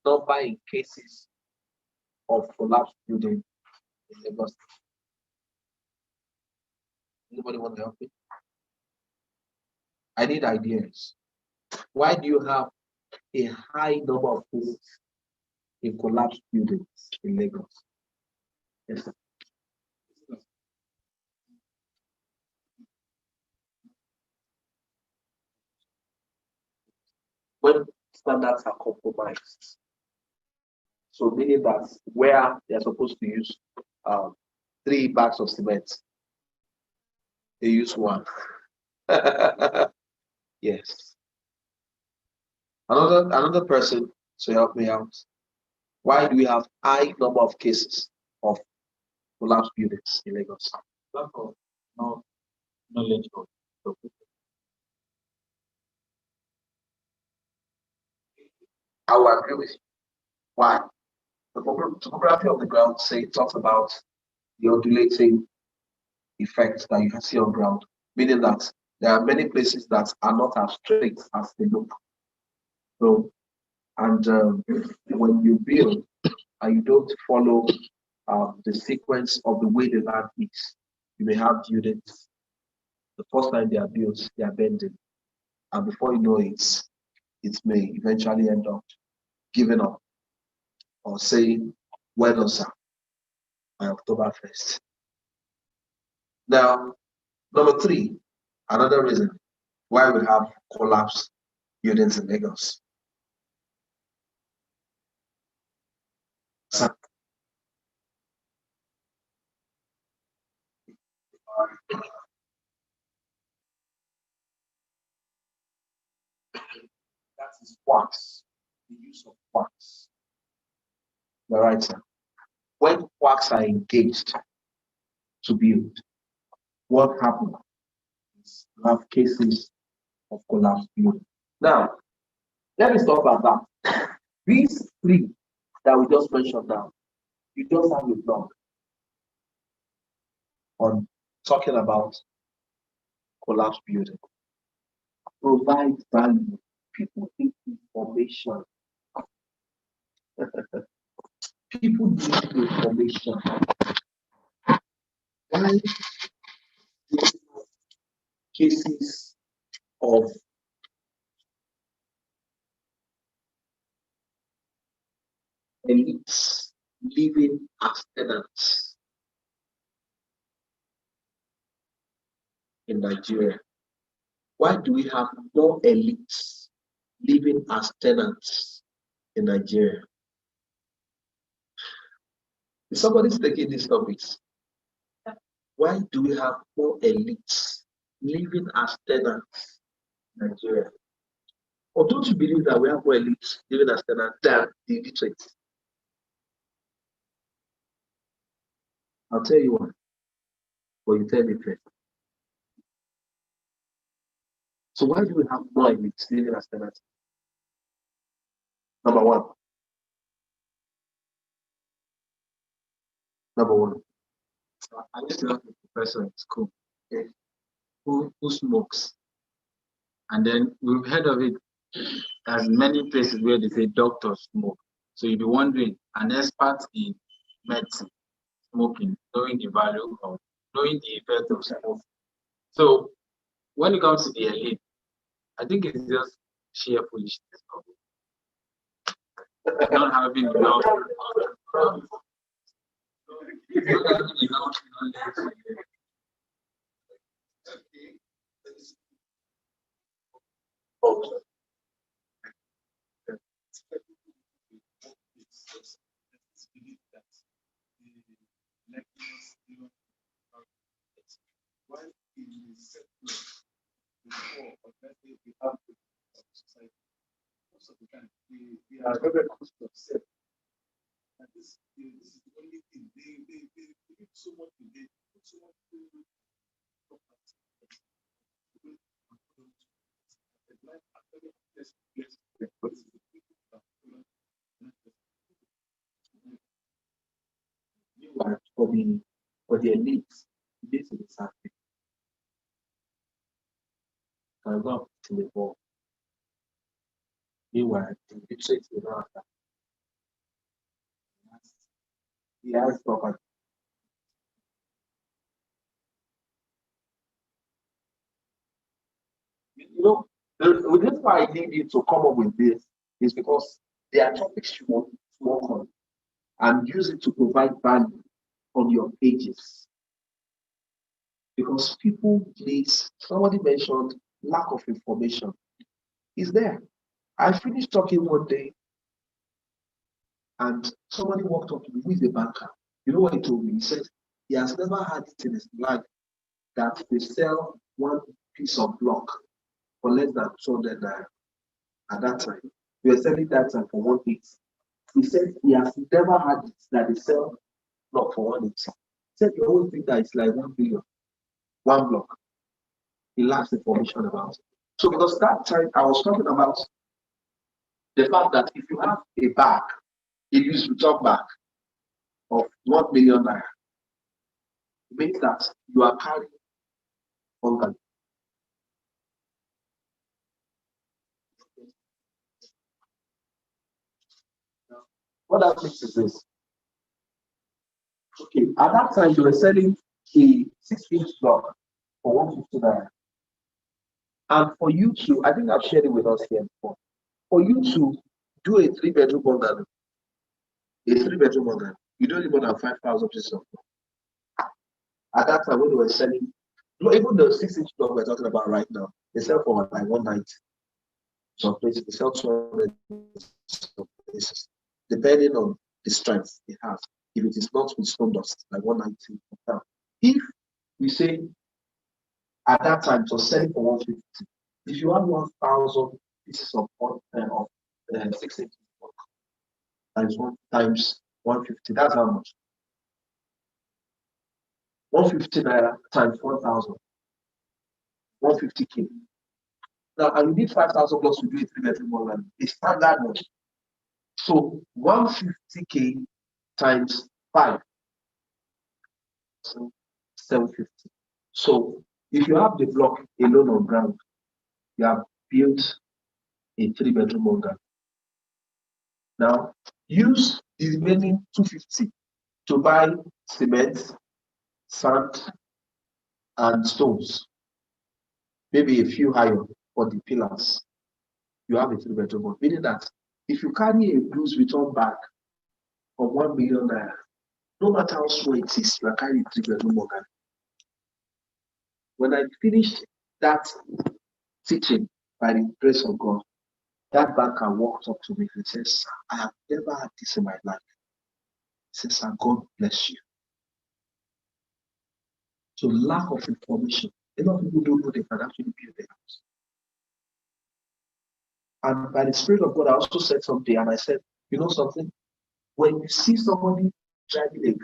number in cases of collapsed building in Lagos? Anybody want to help me? I need ideas. Why do you have a high number of cases in collapsed buildings in Lagos? Yes, sir. When standards are compromised, so meaning that where they're supposed to use 3 bags of cement, they use 1. Yes. Another person to help me out. Why do we have high number of cases of collapsed buildings in Lagos? No knowledge of the people. I will agree with you. Why? The topography of the ground talks about the undulating effects that you can see on ground, meaning that there are many places that are not as straight as they look. So, and when you build and you don't follow the sequence of the way the land is, you may have buildings. The first time they are built, they are bending, and before you know it may eventually end up giving up or saying, "Well done, sir," by October 1st. Now, number three, another reason why we have collapsed buildings in Lagos. So, that is quacks, the use of quacks. You're right, sir. When quacks are engaged to build, what happens is you have cases of collapsed building. Now, let me stop at that. These three that we just mentioned now, you just have a blog on talking about collapsed building. Provide value. People need information. People need information. Why cases of elites living as tenants in Nigeria? Why do we have more elites living as tenants in Nigeria? Is somebody taking these topics? Why do we have more elites living as tenants in Nigeria? Or don't you believe that we have more elites living as tenants than the illiterate? I'll tell you why. But you tell me first. So why do we have more elites living as tenants? Number one. I used to have a professor in school, okay, who smokes. And then we've heard of it as many places where they say doctors smoke. So you'd be wondering, an expert in medicine smoking, knowing the value of, knowing the effect of smoking. So when it comes to the elite, I think it's just sheer foolishness of not having enough. They are very close to themselves. And this is the only thing. They put so much in it, put so much in for the elites, this is exactly. Can go to the ball. Meanwhile, the illiterate will not have that. He has property. You know, the reason why I need you to come up with this is because there are topics you want to work on and use it to provide value on your pages. Because people need, somebody mentioned lack of information. Is there. I finished talking one day and somebody walked up to me with a banker. You know what he told me? He said he has never had it in his life that they sell one piece of block for less than 200 naira at that time. We were selling that time for 180. He said he has never had it that they sell block for 180. He said you always think that it's like 1 billion, one block. He lacks information about it. So because that time I was talking about the fact that if you have a bag, if you return back of 1 million naira, it means that you are carrying hunger. What that means is this. Okay, at that time they were selling a 6-inch block for 150 naira. And for you to, I think I've shared it with us here before, for you to do a 3-bedroom bungalow, you don't need more than 5,000 pieces of block. At that time when they were selling, even the 6-inch block we're talking about right now, they sell for like 190. Some places they sell 200 places, depending on the strength it has. If it is not with stone dust, like 190. If we say at that time it was selling for 150, if you have 1,000 pieces of 6-inch block times 150, that's how much? 150 naira times 1,000, 150k. Now, and you need 5,000 plus to do a 3-bedroom bungalow. It's standard one. So 150k times 5, so 750. So if you have the block alone on ground, you have built a 3-bedroom bungalow. Now use the remaining 250 to buy cement, sand, and stones. Maybe a few iron for the pillars. You have a 3-bedroom bungalow. Meaning that if you carry a goods return back of 1 million naira, no matter how small it is, you are carrying a 3-bedroom bungalow. When I finished that teaching by the grace of God, that banker walked up to me and says, I have never had this in my life. He says, God bless you. So lack of information. A lot of people don't know they can actually build their house. And by the Spirit of God, I also said something, and I said, you know something? When you see somebody driving a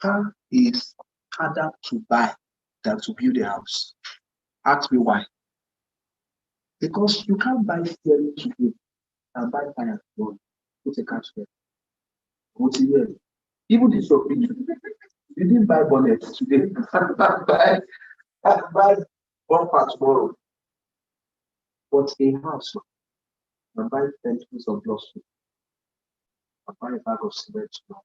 car is harder to buy than to build a house. Ask me why. Because you can't buy steering today and buy tire tomorrow. Put a car together. Even this opinion, you didn't buy bonnet today and buy bumper tomorrow. But a house, and buy 10 pieces of glass, and buy a bag of cement tomorrow,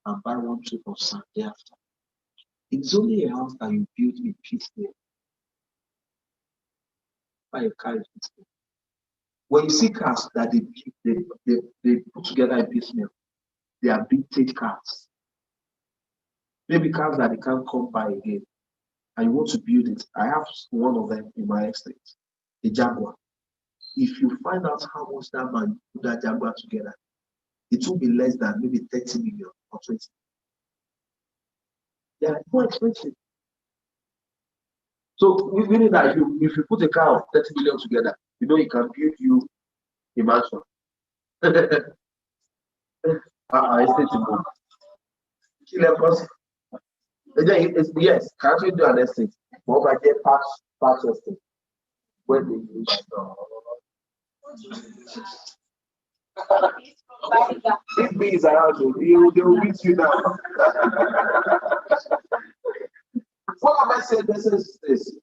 and buy 1 trip of sand day after. It's only a house that you build in piecemeal. Buy a car in piecemeal. When you see cars that they put together in piecemeal, they are vintage cars. Maybe cars that they can't come by again, and you want to build it. I have one of them in my estate, a Jaguar. If you find out how much that man put that Jaguar together, it will be less than maybe 30 million or 20. They are more expensive. So meaning that if you put a car of 30 million together, you know it can build you a mansion. Estate more. Yes, can actually do an estate. But I get patch estate when they use if B is around you, they will beat you down. What am I saying? This is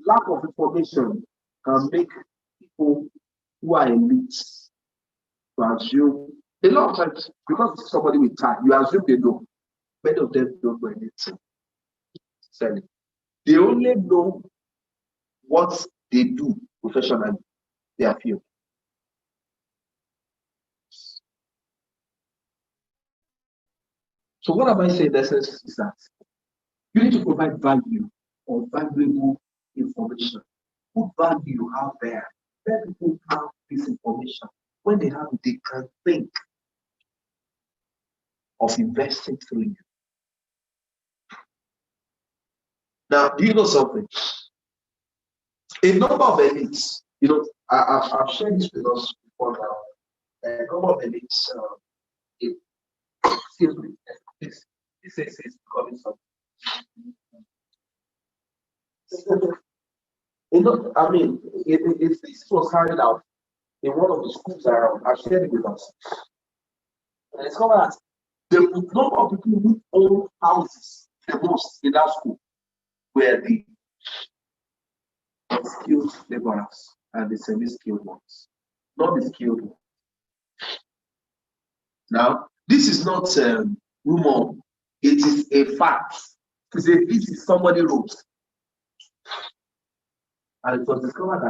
lack of information can make people who are elites to assume a lot of times because somebody with time, you assume they know. Many of them don't know anything. They only know what they do professionally, their field. So what am I saying in essence is that you need to provide value or valuable information. What value you have there? Let people have this information. When they have it, they can think of investing through you. Now, do you know something? A number of elites, I've shared this with us before now. A number of elites, excuse me, this is becoming something. I mean, if this was carried out in one of the schools around, I've shared it with us. And it's called that the number of people who own houses the most in that school were the skilled laborers and the semi-skilled ones, not the skilled ones. Now, this is not rumor, it is a fact. To say this is somebody wrote. And it was discovered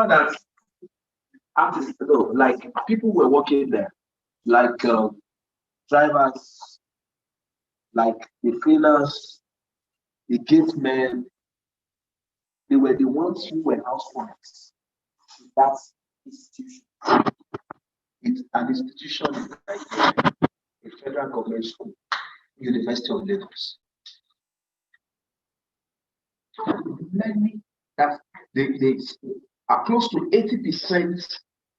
that artists, like people were working there, like drivers, like the cleaners, the gate men, they were the ones who were housewives. That's institution. It's an institution like a federal government school, University of Lagos. Many that they are close to 80%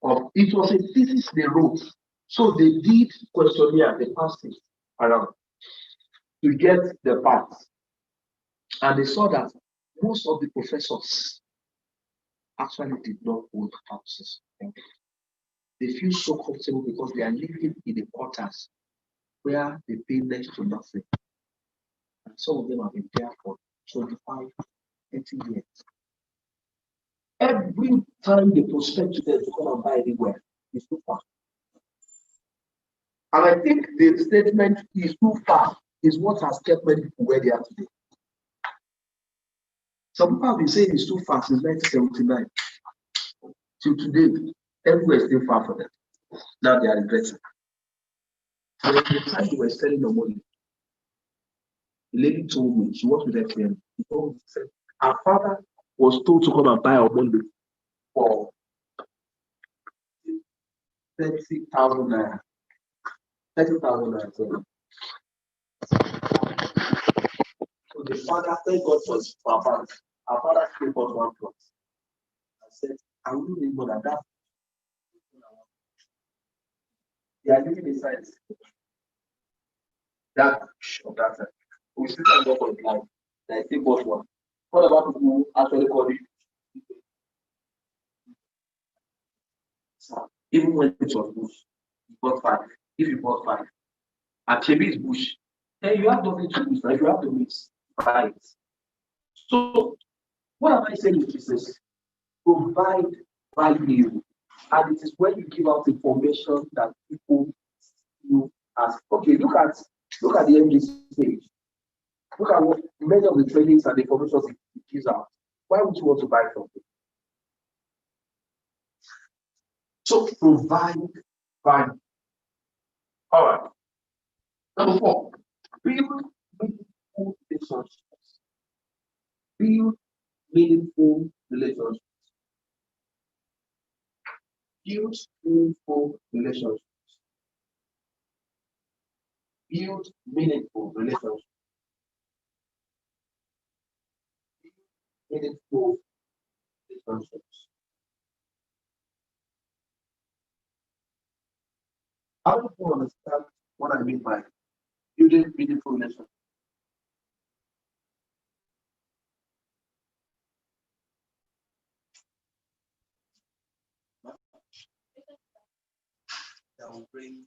of it was a thesis they wrote. So they did questionnaire, they passed it around to get the parts. And they saw that most of the professors actually did not own houses. They feel so comfortable because they are living in the quarters where they pay next to nothing. And some of them have been there for 25, 30 years. Every time they prospect to them to come and buy anywhere, it's too far. And I think the statement is too far is what has kept many people where they are today. Some people have been saying it's too far since 1979. Till today, everywhere is still far for them. Now they are regretting. So at the time they were selling the money, the lady told me, she worked with her friend. She told me, said, her father was told to come and buy our money for 30,000 naira. 30,000 naira. So the father, thank God for his father. Our father came for one plot. I said, I will need more than that. They are living inside that of that time. We still thank God for his life. I still bought one. What about people who actually call it? Even when it was bush, you bought 5. If you bought 5, and maybe it's bush, then you have nothing to lose. Like you have to mix, right? So, what am I saying is this? Provide value, and it is when you give out information that people you ask. Okay, look at the MD stage. Look at what many of the trainings and the information it gives out. Why would you want to buy something? So provide value. All right. Number 4, build meaningful relationships. Build meaningful relationships. Build meaningful relationships. Build meaningful relationships. Meaningful relationships. How do you understand what I mean by building meaningful relationships? That will bring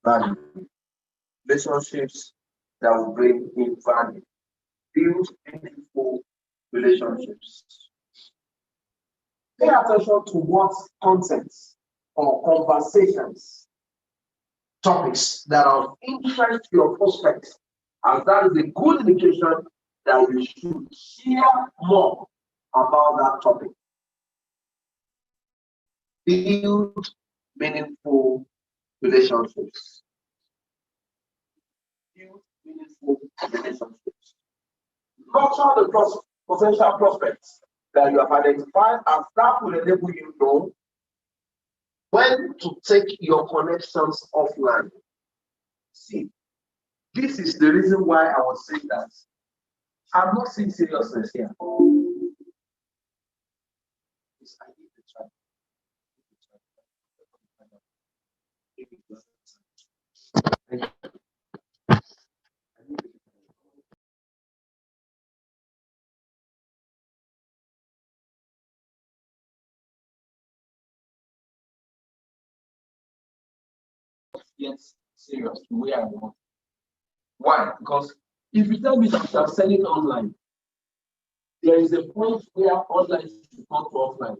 value. Relationships that will bring in value. Build meaningful relationships. Pay attention to what contents or conversations, topics that are of interest to your prospects, as that is a good indication that you should hear more about that topic. Build meaningful relationships. Build meaningful relationships. Nurture the potential prospects that you have identified, and that will enable you to know when to take your connections offline. See, this is the reason why I was saying that I'm not seeing seriousness here. Yes, serious the way I want. Why? Because if you tell me that I'm selling online, there is a point where online should come to offline.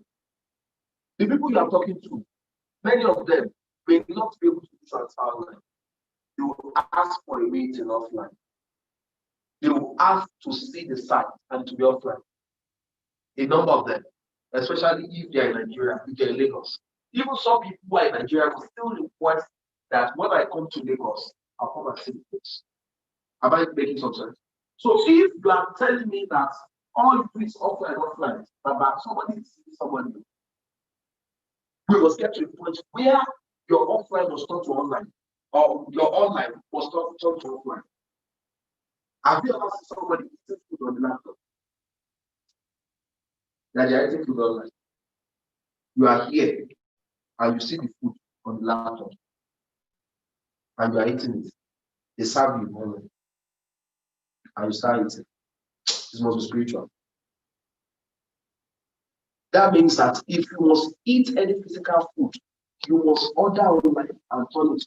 The people you are talking to, many of them may not be able to transfer online. They will ask for a meeting offline. They will ask to see the site and to be offline. A number of them, especially if they are in Nigeria, if they are in Lagos. Even some people who are in Nigeria will still request that when I come to Lagos, I'll come and see the place. Am I making some sense? So if you are telling me that all you do is offline, but somebody is seeing somebody, we must get to a point where your offline must turn to online, or your online must turn to offline. Have you ever seen somebody eating food on the laptop? That they are eating food online. You are here and you see the food on the laptop and you are eating it. They serve you online and you start eating. This must be spiritual. That means that if you must eat any physical food, you must order online and turn it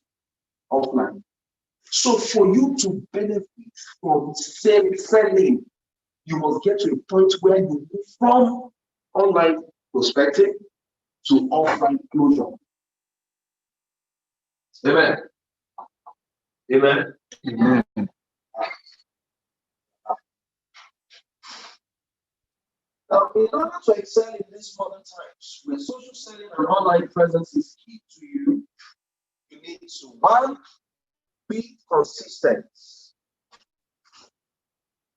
offline. So for you to benefit from selling, you must get to a point where you move from online prospecting to offline closure. Amen. Amen. Amen. Now, in order to excel in these modern times, where social selling and online presence is key to you, you need to, one, be consistent.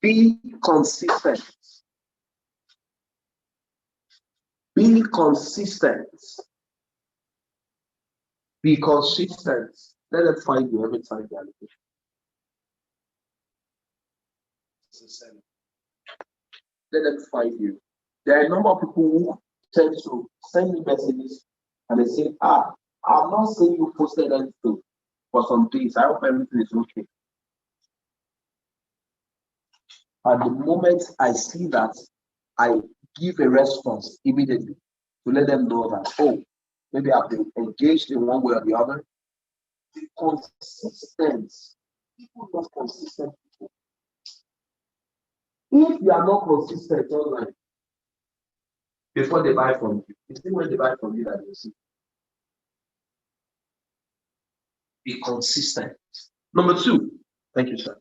Be consistent. Be consistent. Be consistent. Let them find you every time they are looking. Let them find you. There are a number of people who tend to send me messages and they say, I'm not saying you posted anything for some days. I hope everything is okay. At the moment I see that, I give a response immediately to let them know that, oh, maybe I've been engaged in one way or the other. Be consistent. People love consistent people. If you are not consistent online, before they buy from you, it's when they buy from you that you see. Be consistent. Number two, thank you, sir.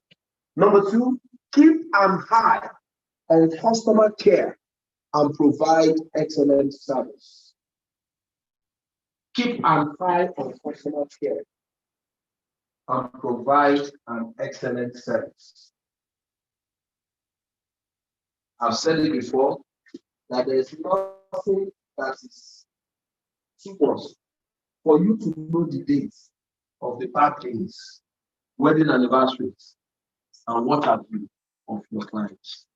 Number two, keep an eye on customer care and provide excellent service. Keep an eye on customer care and provide an excellent service. I've said it before that there's nothing that is too much for you to know the dates of the birthdays, wedding anniversaries, and what have you of your clients.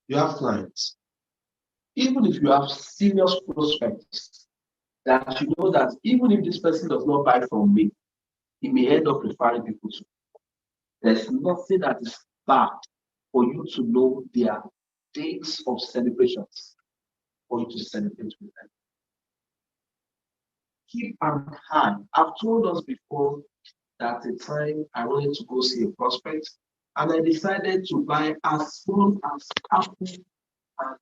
You have clients. Even if you have serious prospects, that you know that even if this person does not buy from me, he may end up referring people to. There's nothing that is bad for you to know their dates of celebrations, for you to celebrate with them. Keep an eye. I've told us before that at a time I wanted to go see a prospect, and I decided to buy as small as apple and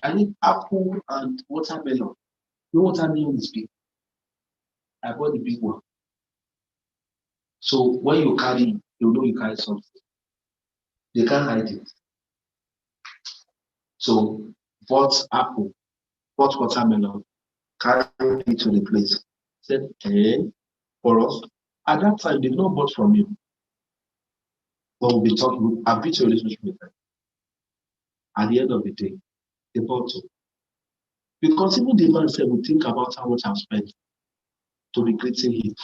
I need apple and watermelon. The watermelon is big. I bought the big one. So when you carry, you know you carry something. They can't hide it. So bought apple, bought watermelon, carried it to the place. Said, for us. At that time, they did not bought from you. But we'll be talking, I've built a relationship with them. At the end of the day, they bought it. Because even the man said, we think about how much I've spent to be greeting him.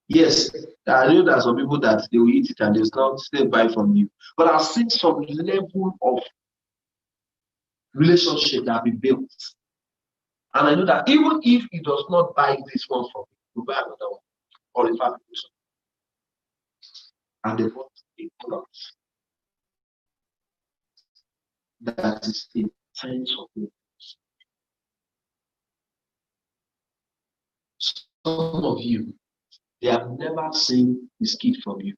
Yes, I know there are some people that they will eat it and they will still buy from you. But I've seen some level of relationship that we built. And I know that even if he does not buy this one from me, he'll buy another one or in fact, and they bought a product that is in tens of millions. Some of you, they have never seen this kid from you.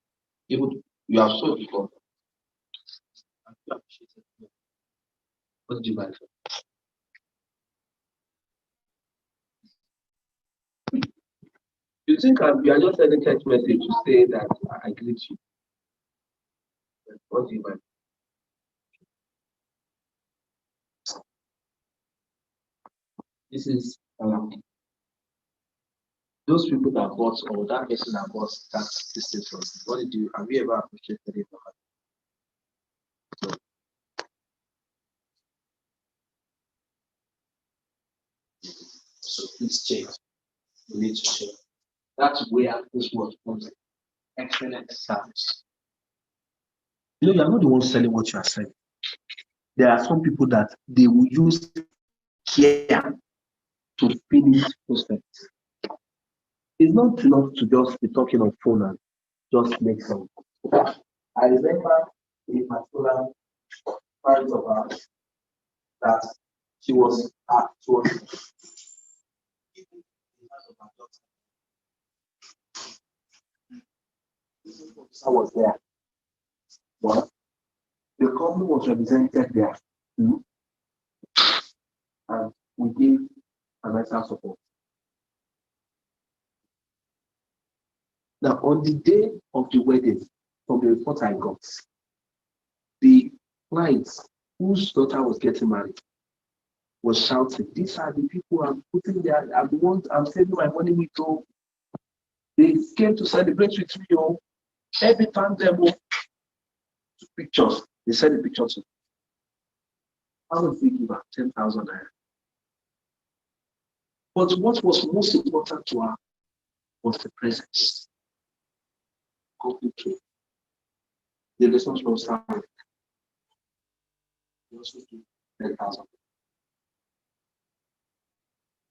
Even you have sold before. What do you buy? You think you are just sending text message to say that I greet you? What do you buy? This is those people that bought or that person that bought that system from you. What did you have you ever appreciated it? So please change. You need to change. That's where this word comes in. Excellent service. You are not the one selling what you are selling. There are some people that they will use care to finish prospects. It's not enough to just be talking on phone and just make some. I remember a particular friend of ours that she was I was there. But the company was represented there too, and we gave financial support. Now, on the day of the wedding, from the report I got, the clients whose daughter was getting married was shouting, "These are the people I'm putting there. I'm the ones I'm saving my money with. Oh, they came to celebrate with me. Oh, every time they took pictures, they sent the pictures. I was thinking about 10,000 naira. But what was most important to her was the presence. Completely. The relationship was started. He also took 10,000.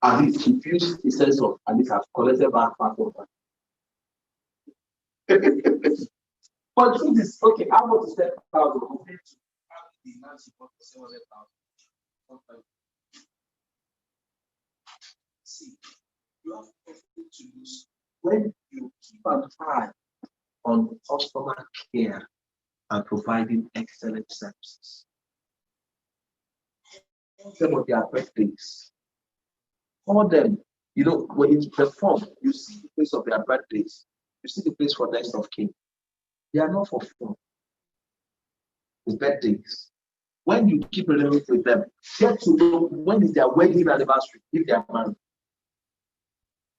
At least he feels a sense of, at least I've collected back part of that. But the truth is, okay, how much is 10,000 compared to having the man support for 700,000? See, you have everything to lose when you keep an eye on customer care and providing excellent services. Some of their birthdays. Call them, when you perform, you see the place of their birthdays, you see the place for next of kin. They are not for fun. It's birthdays. When you keep relating with them, get to know when is their wedding anniversary, if they are married.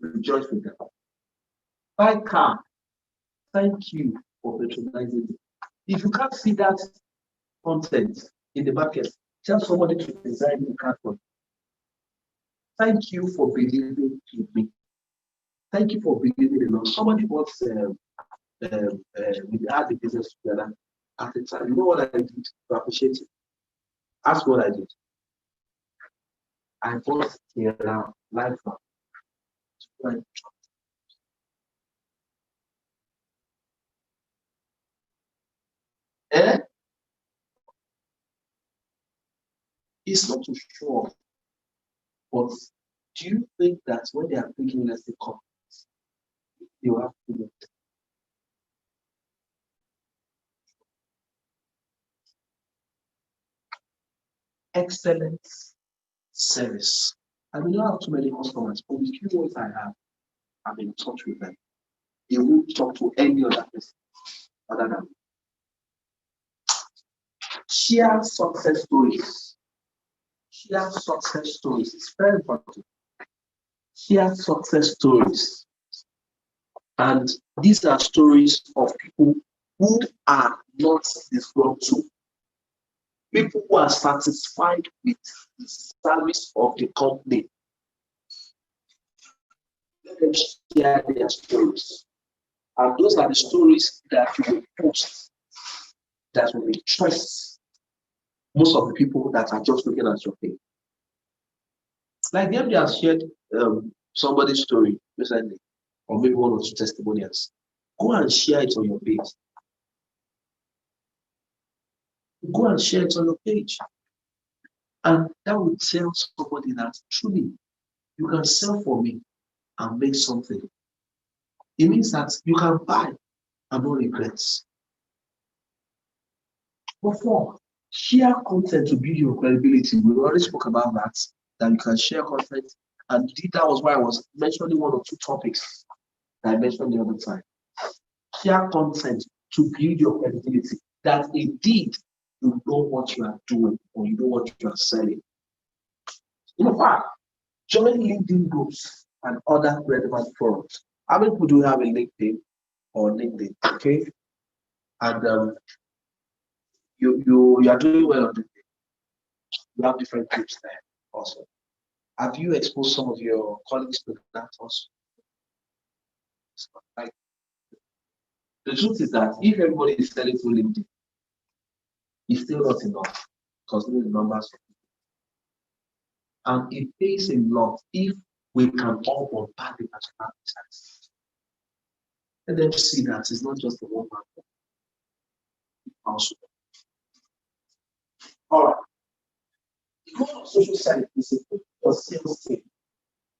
Rejoice with them. Buy car. Thank you for patronizing it. If you can't see that content in the market, tell somebody to design the car for you. Thank you for believing in me. Thank you for believing in us. Somebody wants we had the business together at the time. You know what I did to appreciate it? Ask what I did. I bought a life. It's not too sure, but do you think that when they are thinking as the companies, you have to do it? Excellent service. I mean, I don't have too many customers, but the few ones I have, I'm in touch with them. They won't talk to any other person other than me. Share success stories. Share success stories. It's very important. Share success stories. And these are stories of people who are not disgruntled. People who are satisfied with the service of the company. Let them share their stories. And those are the stories that you will post that will interest most of the people that are just looking at your page. Like them, they have shared somebody's story recently, or maybe one or two testimonials. Go and share it on your page. Go and share it on your page. And that will tell somebody that truly you can sell for me and make something. It means that you can buy and no regrets. Perform. Share content to build your credibility. We already spoke about that you can share content. And that was why I was mentioning one or two topics that I mentioned the other time. Share content to build your credibility. That indeed you know what you are doing or you know what you are selling. In fact, join LinkedIn groups and other relevant forums. How many people do you have a LinkedIn or LinkedIn? Okay. And you are doing well on LinkedIn. You have different groups there also. Have you exposed some of your colleagues to that also? Like, the truth is that if everybody is selling through LinkedIn, it's still not enough considering the numbers. And it pays a lot if we can all bombard the national business. Let them see that it's not just a one man also. All right. The goal of social selling is to put your sales team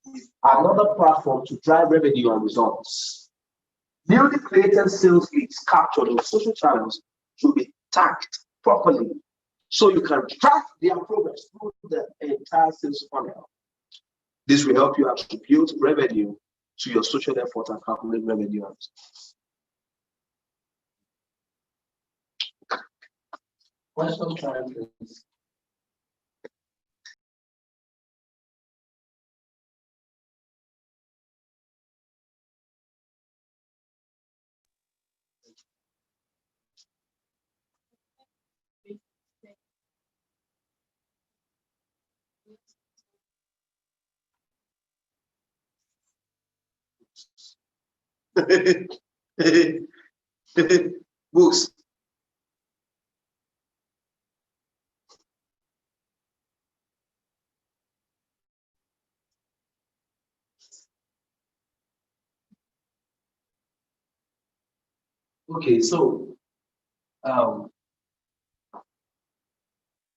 with another platform to drive revenue and results. Newly created sales leads captured on social channels should be tagged properly so you can track their progress through the entire sales funnel. This will help you attribute revenue to your social effort and calculate revenue. Question time, please. Books. Okay, so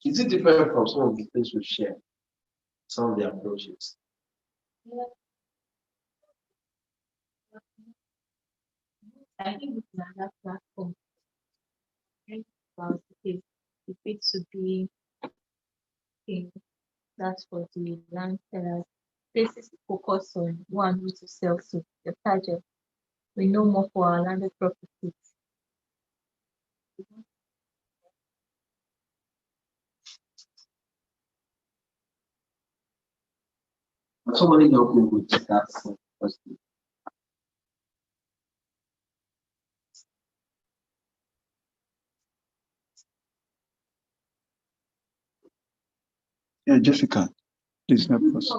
is it different from some of the things we've shared? Some of the approaches. I think it's another platform. About the it to be in that's for the land sellers. Places to focus on one who to sell to the target. We know more for our landed properties. Somebody help me with that question. Yeah, Jessica, please help us.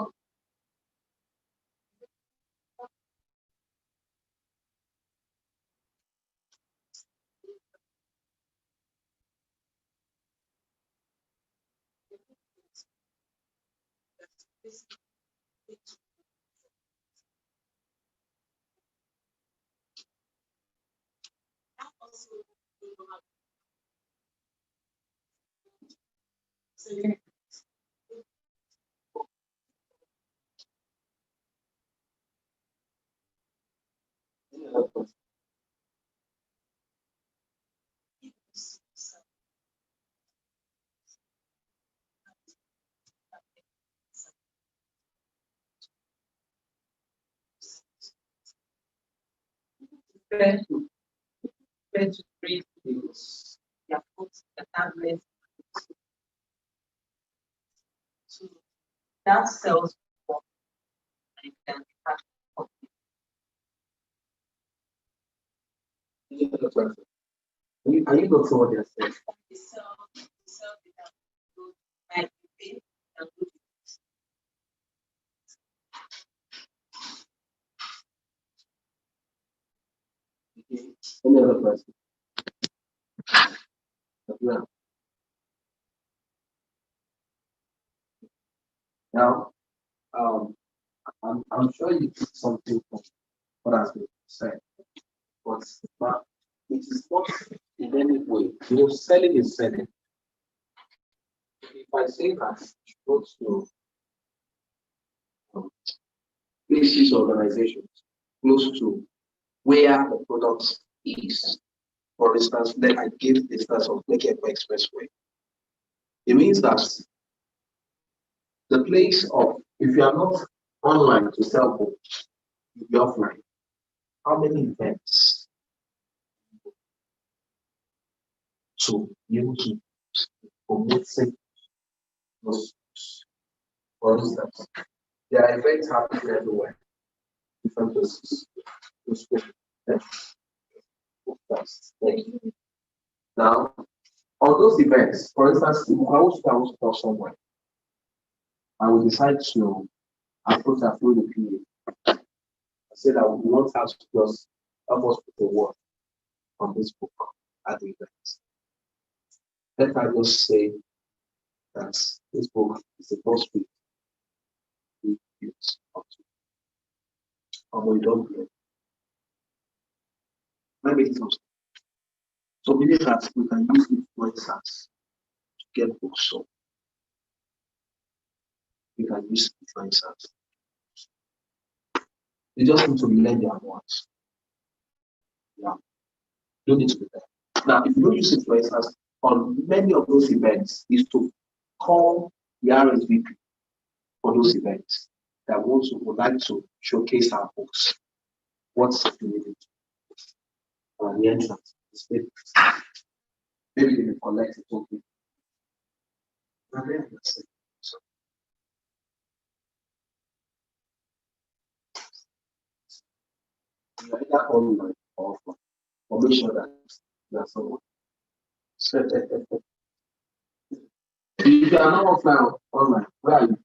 To create things. Yeah, put the tablet. So that sells more than are you not sure what they're saying? Any other person? Yeah. Now, I'm sure you took something from what has been said, but it is not in any way. Selling is selling. If I say that you go to places, organizations close to where the product is, for instance, then I give the instance of Lekki Expressway. It means that the place of, if you are not online to sell books, you'll be offline. How many events to be able to promote those books? For instance, there are events happening everywhere, different places. Now, on those events, for instance, if I want to tell somewhere, I will decide to approach and through the PA. I say that we want us to just help us put the word on this book at the event. Let I just say that this book is the first week we use up to. Although we don't play. Let me make it also. So meaning that we can use influencers to get books sold. We can use influencers. They just need to learn their words. Yeah. You don't need to be there. Now, if you don't use influencers on many of those events, is to call the RSVP for those events that would like to showcase our books. What's the needed? The entrance is maybe they will collect it okay. And then that's it. So, you are either online or offline. Or make sure that you are someone. If you are not offline or online, where are you?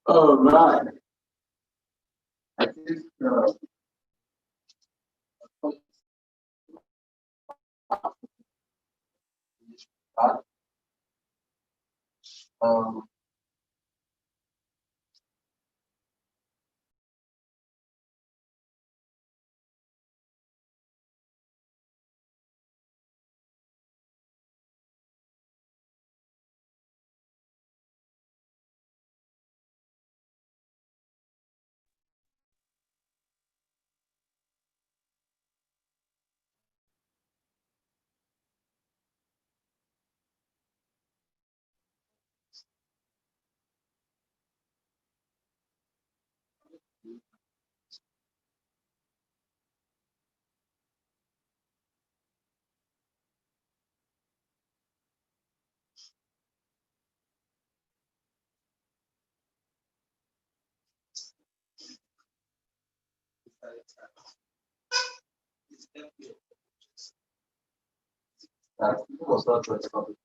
Oh, right. I think um, that was not transparent.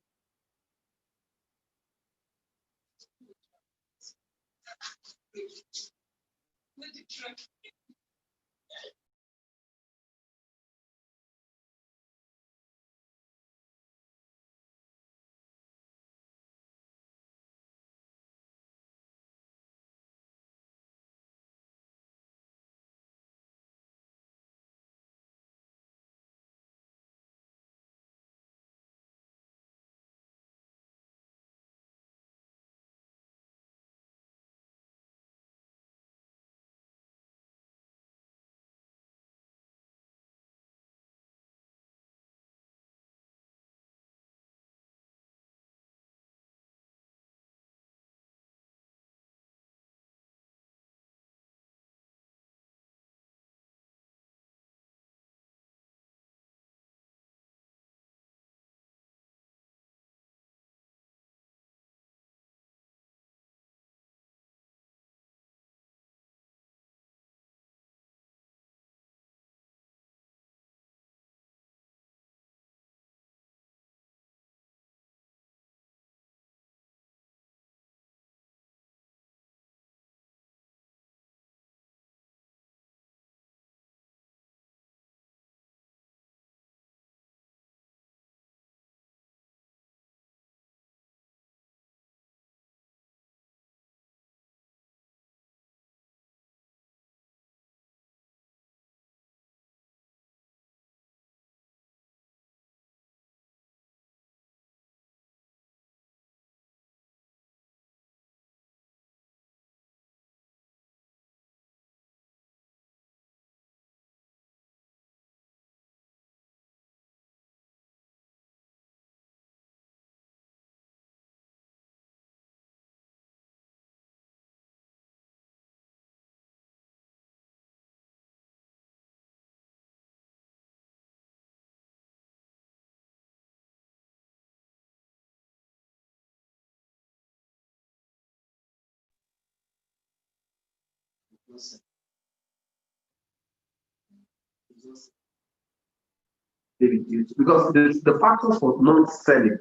Because the factors for non-selling,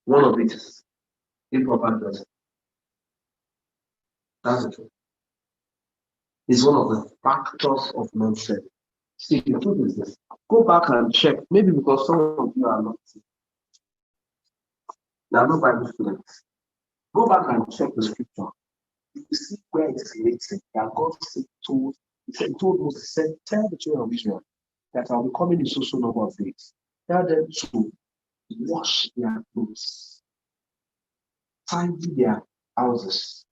one of it is improper dressing. That's the truth. It's one of the factors of non-selling. See, the truth is this. Go back and check. Maybe because some of you are not. They are not Bible students. Go back and check the scripture. You will see where it is written that God told Moses, he said, tell the children of Israel that I'll be coming in so number of days. Tell them to wash their clothes, tidy their houses.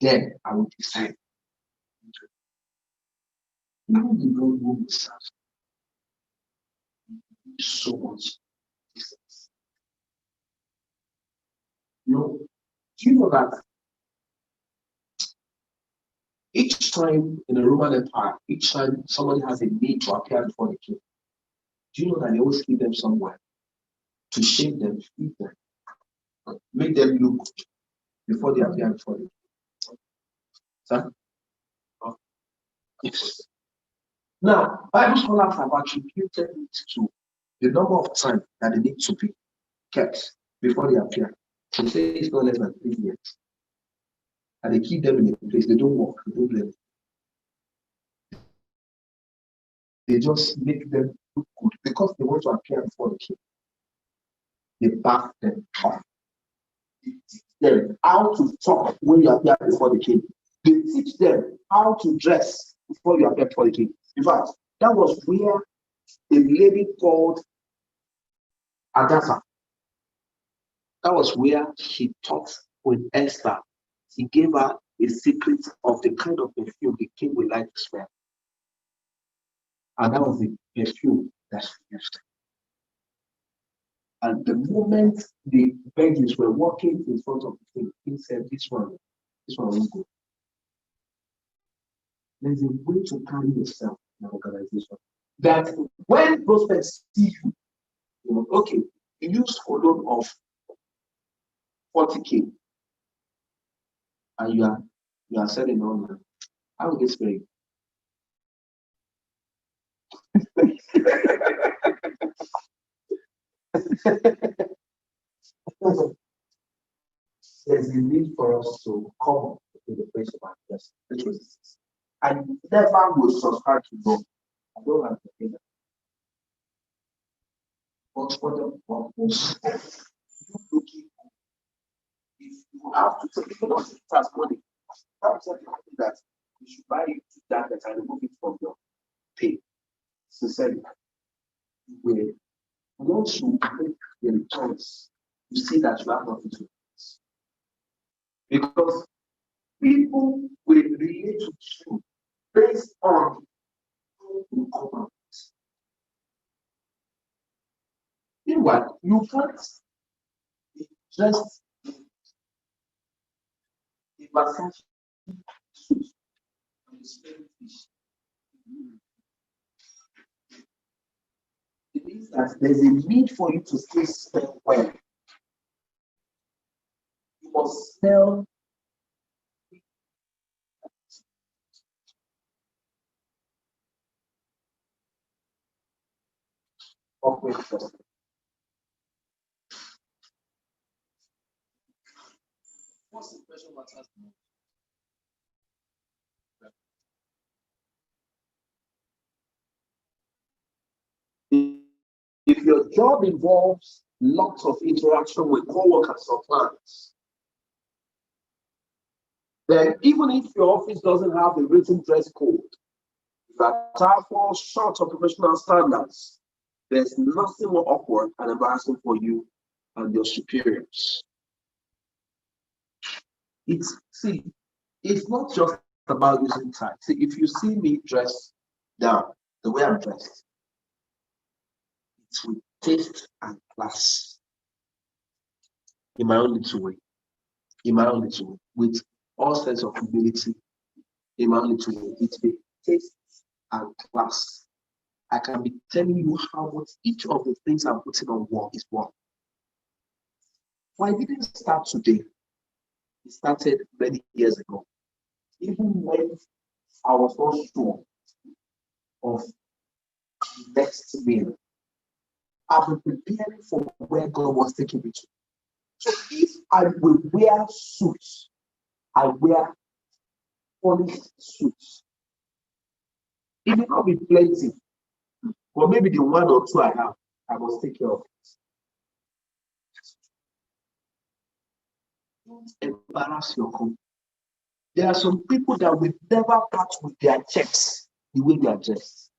Then I will decide. Even the Lord who serves so much distance. Do you know that each time in the Roman Empire, each time somebody has a need to appear before the king, do you know that they always keep them somewhere to shape them, feed them, make them look good before they appear before the king? Sir? Yes. Now, Bible scholars have attributed it to the number of time that they need to be kept before they appear. They say it's not less than 3 years. And they keep them in a place. They don't walk, they don't live. They just make them look good because they want to appear before the king. They bath them up. They teach them how to talk when you appear before the king. They teach them how to dress before you appear before the king. In fact, that was where a lady called Agatha, that was where she taught with Esther. She gave her a secret of the kind of perfume the king would like to smell. And that was the perfume that she used. And the moment the babies were walking in front of the king, he said, this one will go. There's a way to carry yourself in an organization that when prospects see you, okay, you use a loan of 40K and you are selling online. How will they spray you? There's a need for us to come up with the place of our best. The truth is this. I never will subscribe to God. I don't have to pay that. But for the purpose of you looking, if you have to take it as money, that that you should buy it to that and remove it from your pay. Sincerely, where once you make the returns, you see that you have nothing to do. Because people will relate to you based on who you come out. Meanwhile, you can't be dressed in Versace suit and spend fish. It means that there's a need for you to still spell well. You must spell corporate first. What's the question matters most? If your job involves lots of interaction with co-workers or clients, then even if your office doesn't have a written dress code that falls short of professional standards, there's nothing more awkward and embarrassing for you and your superiors. It's not just about using tie. See, if you see me dressed down the way I'm dressed, it's with taste and class. In my own little way. With all sense of humility, in my own little way. It's with taste and class. I can be telling you how much each of the things I'm putting on work is worth. Why didn't it start today? It started many years ago. Even when I was not sure of the next meal. I've been preparing for where God was taking me to. So if I will wear suits, I wear polished suits. It may not be plenty, but maybe the one or two I have, I must take care of it. Don't embarrass your company. There are some people that will never part with their checks the way they are dressed.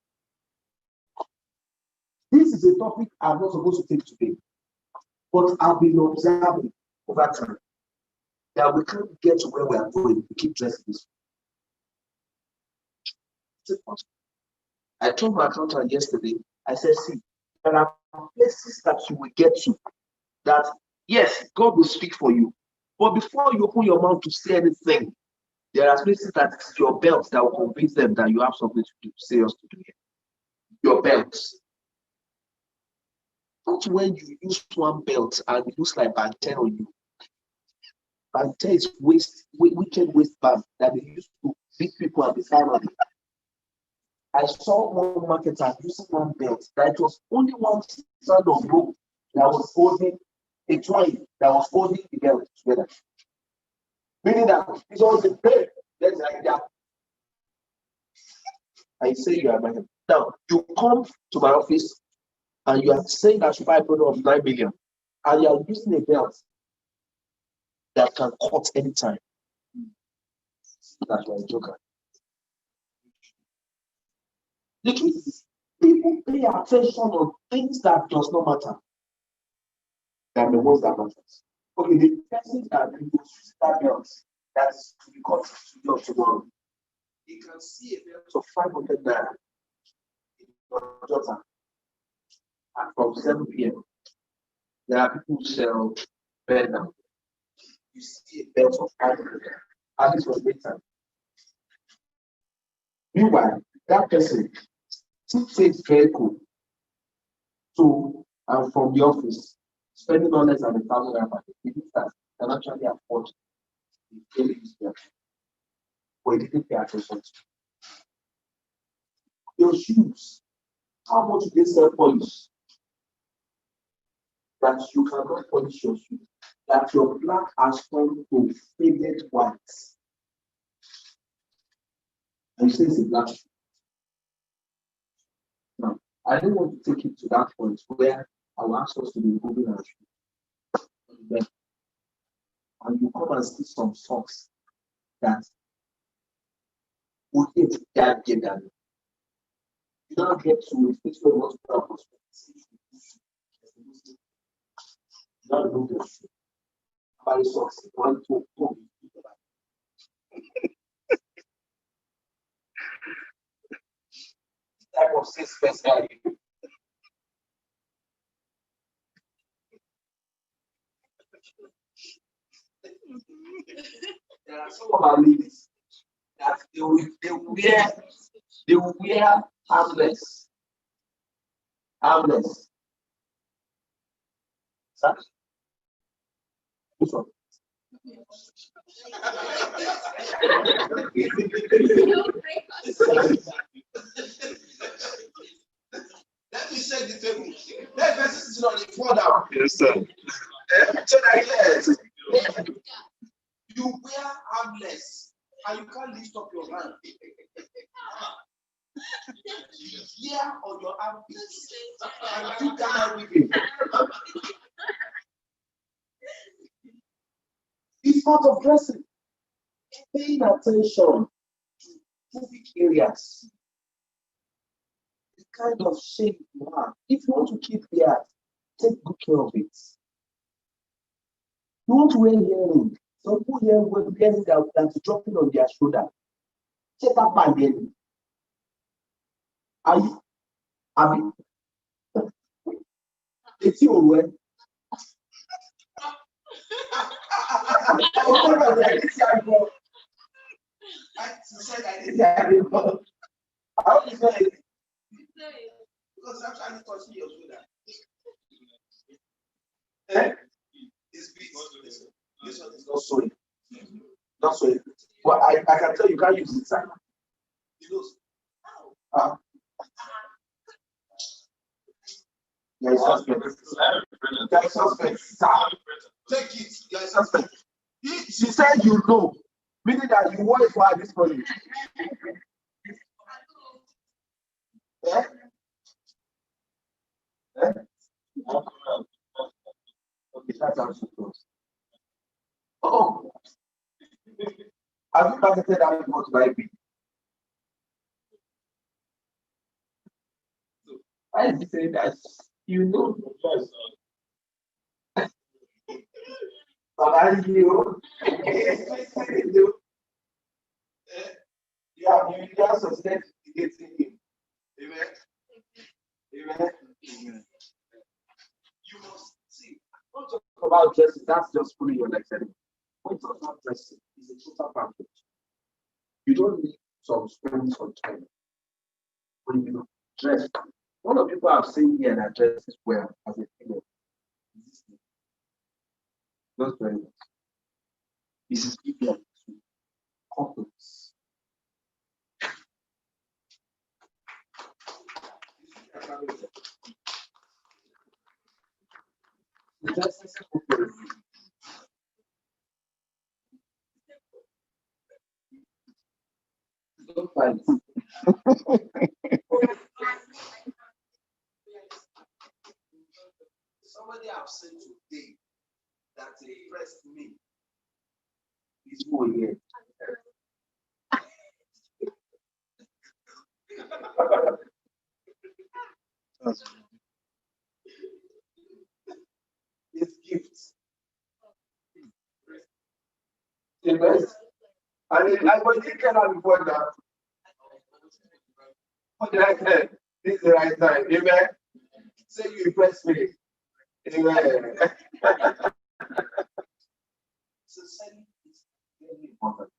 This is a topic I'm not supposed to take today, but I've been observing over time that we can't get to where we are going. We keep dressing this way. I told my accountant yesterday, I said, see, there are places that you will get to that, yes, God will speak for you. But before you open your mouth to say anything, there are places that it's your belt that will convince them that you have something to do, serious to do here. Your belt. Not when you use one belt and it looks like band 10 on you. Band 10 is wicked waistband that they use to beat people at the time of it. I saw one marketer using one belt that was only one strand of rope that was holding a twine that was holding the belt together. Meaning that it's all the belt that's like that. I say you are my hand. Now you come to my office and you are saying that you buy a product of 9 million and you are using a belt that can cut anytime. That's why a joker. The truth is, people pay attention on things that does not matter than the ones that matters. Okay, the person that uses that belt that's to be cut today or tomorrow, you can see a belt of 500 naira in your daughter. And from 7 p.m., there are people who sell bed now. You see a belt of 500 naira, and this was midtime. Meanwhile, that person takes vehicle to and from the office, spending no less than 1,000 naira per day. It means that can actually afford the daily use, but it didn't pay attention to. Your shoes, how much do they sell polish? That you cannot polish your shoes, that your black has turned to faded white. And you say it's a black shoe. Now, I don't want to take it to that point where I will ask us to be removing our shoes. And you come and see some socks that would hit that get done. You don't get to a place where you want to put up. You don't remove your shoe. Buy socks, 1, 2, 4. Type of 6 first value. There are some of our ladies that they will wear armless. Armless. Sir? Which one? Let me set the table. Let person sit on the floor down. Yes, sir. So that yes. You wear armless and you can't lift up your hand. Here on your armpits and you cannot with it. It's part of dressing. Paying attention to pubic areas. The kind of shape you have. If you want to keep hair, take good care of it. You want to wear earring. Some people here wear earring that's dropping on their shoulder. Check that band earring. Are you? It's your way. How is it? Because I'm trying to touch your shoulder. This one is not sewing. Not sewing. But I can tell you can't use it, sir. You're a suspect. You're a suspect. Take it. You're a suspect. She said you know, meaning that you want for this money. Eh? Eh? Okay, that's how she goes. Oh, have you targeted that much by me? Why is he saying that? You know. But you, you just suspect getting him. Amen. Amen. Amen. You must see. Don't talk about dressing. That's just putting your legs anyway. When you talk about dressing, it's a total package. You don't need some spending some time when you dress. One of the people I've seen here that dresses well as a female. Not very much. This is people couples. Don't fight. Somebody I've seen today that impressed me is who here. His gifts. Amen. And I was thinking that before that. What did I say? This is the right time. Amen. Say you impress me. Amen. So saying is very important.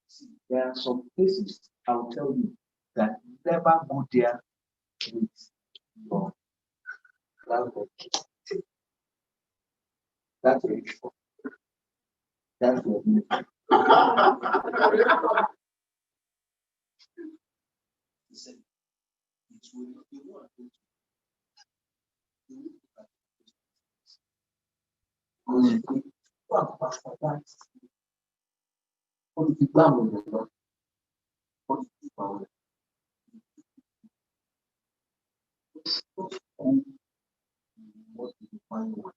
See, there are some places I'll tell you that never go there with your landlord. That's very true. That's your ministry. He said, it will not be one thing to do. What you find one.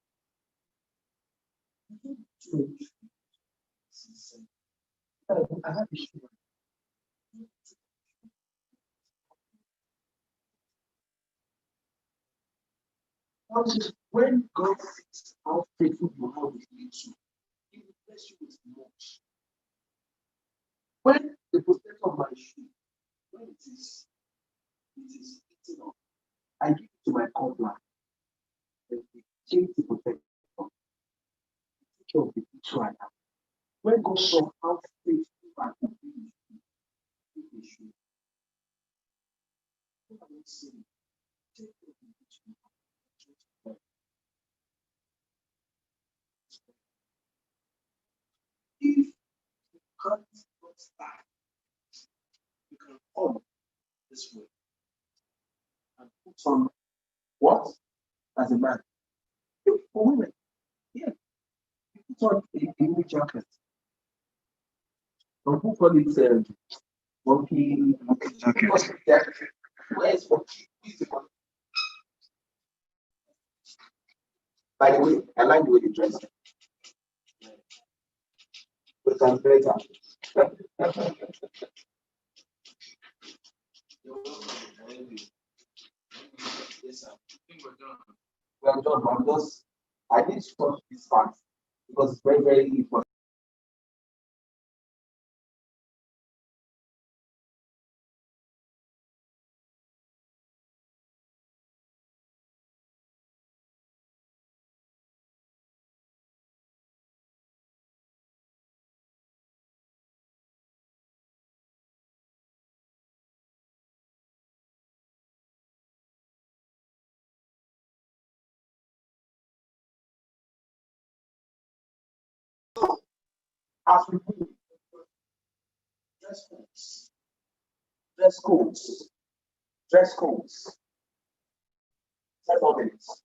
I have a shoe. When God sees how faithful you are with me too, He will bless you with much. When the protector of my shoe, when it is eaten up, I give it to my cobbler. And we change the protector. Take care of the picture I have. When God saw how faithful I am, take the shoe. What am I saying? Take care of the picture. If you can't not start, you can come this way and put on what? As a man. For women, yeah, you put on a new jacket. Some people call it monkey jacket. Where is monkey? By the way, I like the way you dress. But I'm better. Yes, sir. Well done. I need to touch this part because it's very, very important. As we do, Dress codes. Dress codes. Dress codes. 7 minutes.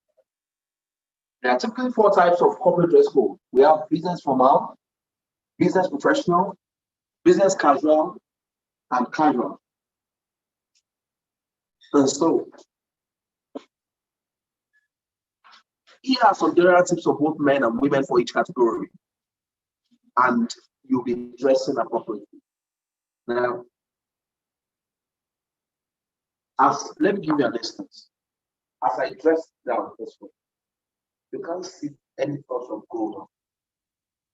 There are typically 4 types of corporate dress code. We have business formal, business professional, business casual, and casual. And so, here are some general tips of both men and women for each category. And you'll be dressing appropriately. Now, let me give you an instance. As I dress down this way, you can't see any touch of gold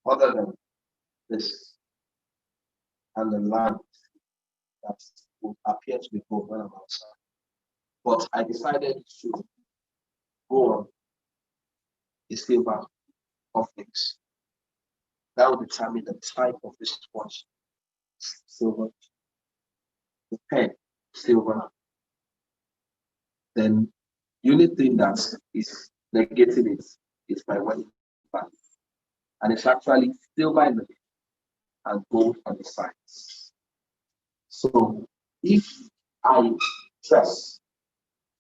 other than this and the line that would appear to be gold when I'm outside. But I decided to go on a silver cufflinks. That will determine the type of this watch. Silver. The pen, silver. Then the only thing that is negating it is my wedding band. And it's actually silver in the middle and gold on the sides. So if I dress,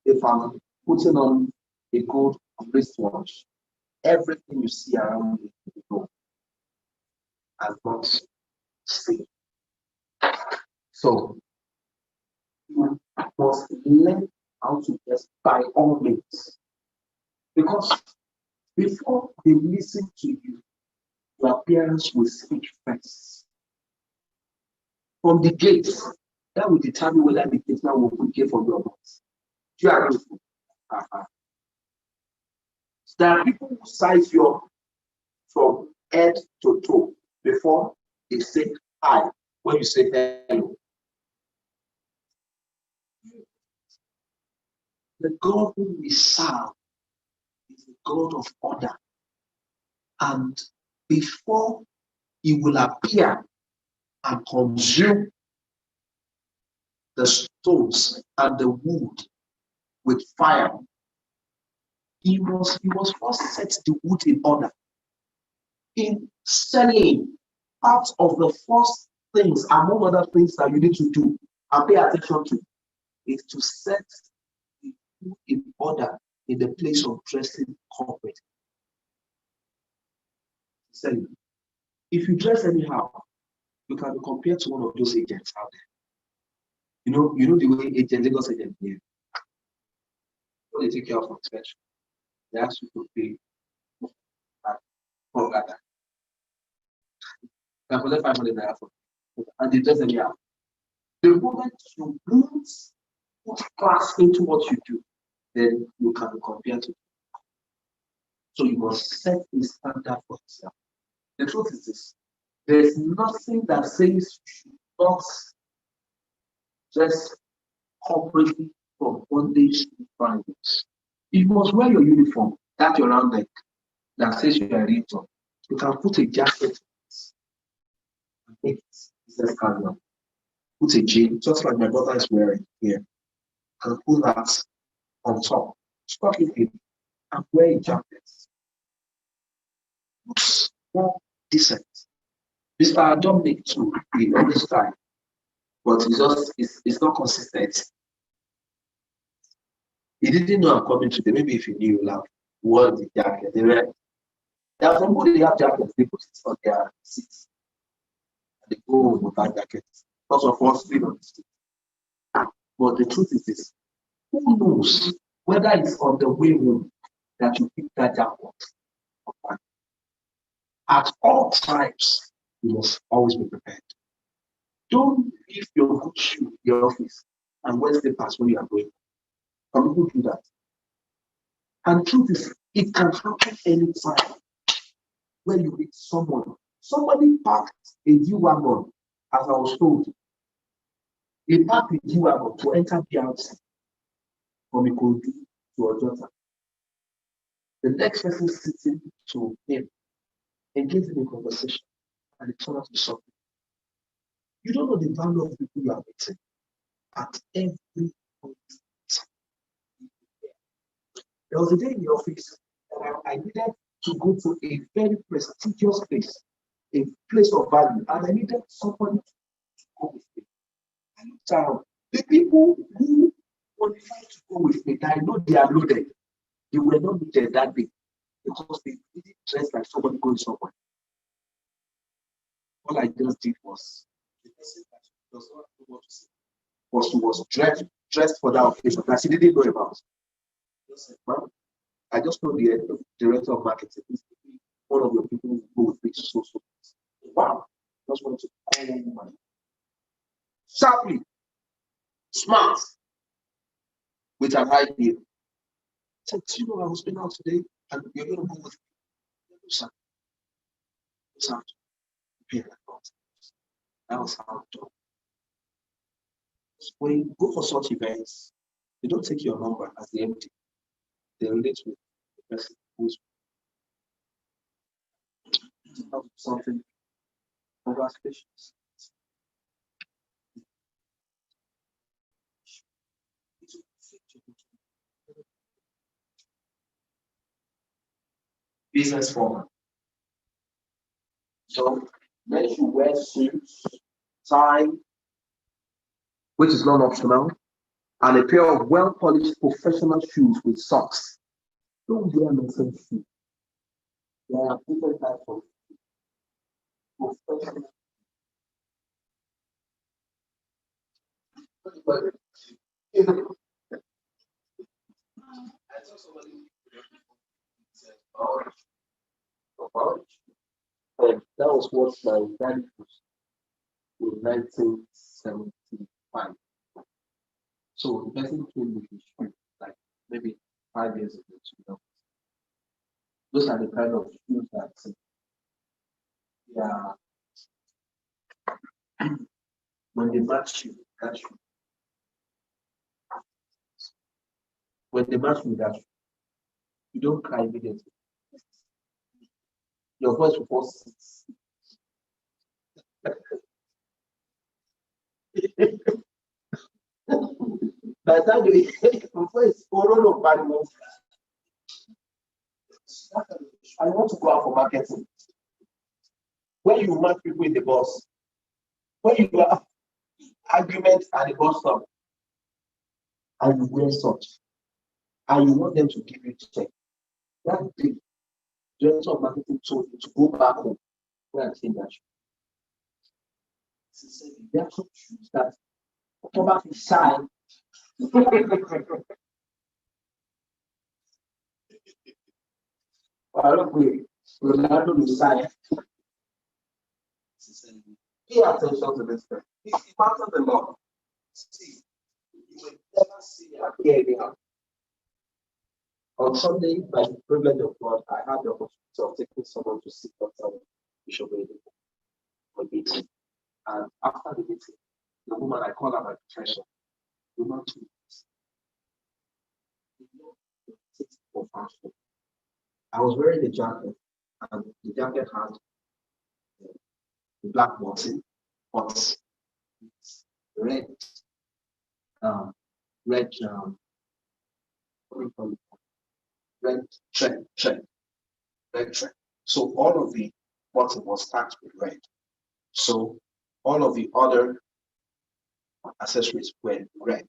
if I'm putting on a gold wristwatch, everything you see around me will go and not stay. So you must learn how to dress by all means. Because before they listen to you, your appearance will speak first. From the gates, that will determine whether the gate now will put for your box. Do you agree? There are people who size you up from head to toe before they say hi when you say hello. The God whom we serve is the God of order. And before he will appear and consume the stones and the wood with fire, he must first set the wood in order. In selling, part of the first things, among other things that you need to do and pay attention to, is to set the wood in order in the place of dressing corporate. Selling. If you dress anyhow, you can be compared to one of those agents out there. You know the way Lagos agents behave. When they take care of inspection, they ask you to pay for that. Can collect 500 naira for, and they dress anyhow. The moment you put class into what you do, then you can be compared to. So you must set a standard for yourself. The truth is this: there's nothing that says you should not dress corporately from bondage to bondage. You must wear your uniform, that's your round neck, that says you are ready. You can put a jacket and make it business casual. Put a jean, just like my brother is wearing here, and put that on top. Stock it in and wear a jacket. Looks more decent. Mr. Dominic too, he always try, but it's not consistent. He didn't know I'm coming today. Maybe if he knew, like, what the jacket. There are some people, they have jackets, they put it on their seats. And they go with that jacket. Because of what's still on the street. But the truth is this: who knows whether it's on the way home that you pick that jacket? At all times, you must always be prepared. Don't leave your good shoe in the office and wear slippers when you are going. Some people do that. And the truth is, it can happen anytime when you meet someone. Somebody parked a G-Wagon, as I was told. He parked a G-Wagon to enter PRC from Ikorodu to Ojota. The next person sitting to him engaged in a conversation, and it turned out to be something. You don't know the value of the people you are meeting at every point. There was a day in the office that I needed to go to a very prestigious place, a place of value, and I needed somebody to go with me. I looked around. The people who qualified to go with me, I know they are loaded. They were not loaded that day because they didn't dress like somebody going somewhere. All I just did was the person that does not know what to say was dressed for that occasion that she didn't know about. Well, I just told the director of marketing, one of your people who go with me so. Wow, just want to call one woman. Sharply, smart, with an idea. I said, you know, I was been out today and you're going to go with me. Sir, that's how to pay that cost. That was how to do. When you go for such events, they don't take your number as the empty. They relate with the person who's something congratulations. Business format. So then you wear suits, tie, which is non-optional, and a pair of well-polished professional shoes with socks. Don't wear nonsense shoes. There are different types of professional. I saw somebody orange. And that was what my dad used in 1975. So the person came with his shoe, like maybe 5 years ago. Those are the kind of shoes that, yeah, when they match you, that shoe. When they match you, that shoe, you don't cry immediately. Your voice will fall six. By the time you your voice will roll. I want to go out for marketing. When you match people in the bus, when you have arguments at the bus stop, and you wear such, and you want them to give you check, that day, the director of marketing told you to go back home. Where I think that there are some shoes that come back inside. I don't agree. Ronaldo inside. Pay attention to this thing. It matters a lot. See, you will never see me appear anyhow. On Sunday, by the privilege of God, I had the opportunity of taking someone to see Dr. Bishop Adeyemi for a meeting. And after the meeting, the woman, I call her my profession, the woman told me, for fashion. I was wearing a jacket, and the jacket had the black button, but red, what do you call it? Red thread. So all of the button was stacked with red. So all of the other accessories were red,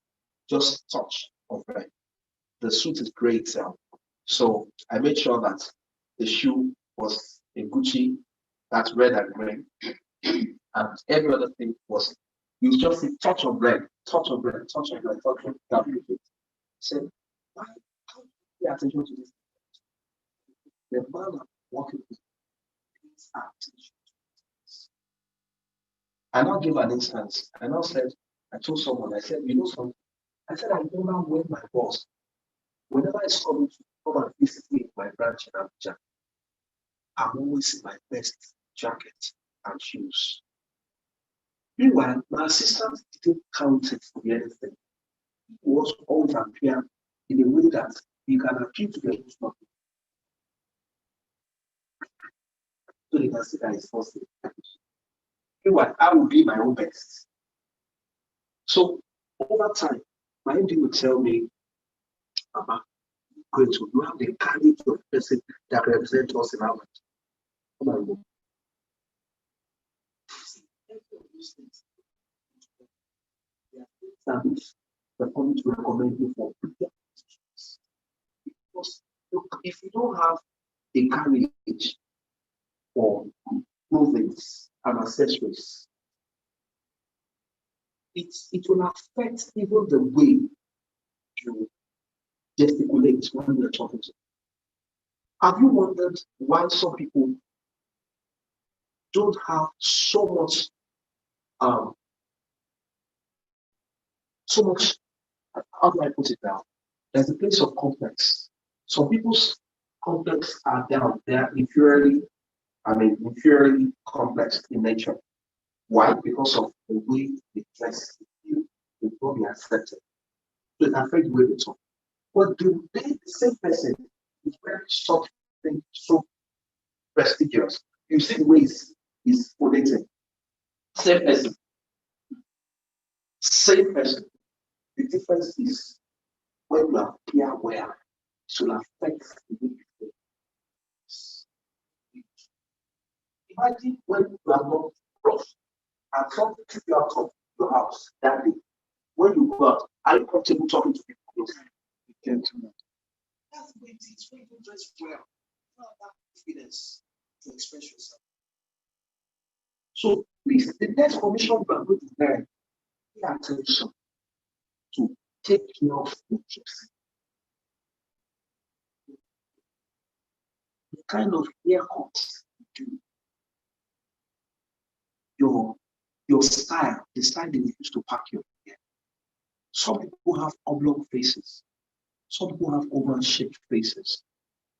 just touch of red. The suit is gray itself. So I made sure that the shoe was a Gucci, that's red and gray. And every other thing was, you just see touch of red. Said, why can't you pay attention to this? The man I'm working with pays attention to this. I now give an instance. I told someone, I said, you know something? I said, I remember when my boss, whenever it's coming to come and visit me in my branch in Abuja, I'm always in my best jacket and shoes. Meanwhile, my assistant didn't count it to be anything. He was always appear in a way that you can appeal to the people. So the guy is forced. Meanwhile, I will be my own best. So over time, my MD would tell me, Mama, going to you have the courage of person that represents us in our life. Come on, go. that they're coming to recommend you for bigger decisions. Because look, if you don't have a carriage for clothing and accessories, it will affect even the way you gesticulate when you're talking to them. Have you wondered why some people don't have so much, how do I put it now? There's a place of complex. Some people's complex are down. They are inferiorly complex in nature. Why? Because of the way they dress, they will be accepted. So it affects the way they talk. But the same person is wearing something so prestigious. You see the way he's phonetic. Same person. Same person. The difference is when you appear well, it will affect the way you feel. Imagine when you are not rough and something took you out of your house that day. When you go out, are you comfortable talking to people close? Gentlemen. That's the way it is. When you dress well, you have that confidence to express yourself. So please, the next commission you are going to learn, pay attention to take care of yourself. The kind of haircut you do, your style, the style that you use to pack your hair. Some people have oblong faces. Some people have oval shaped faces.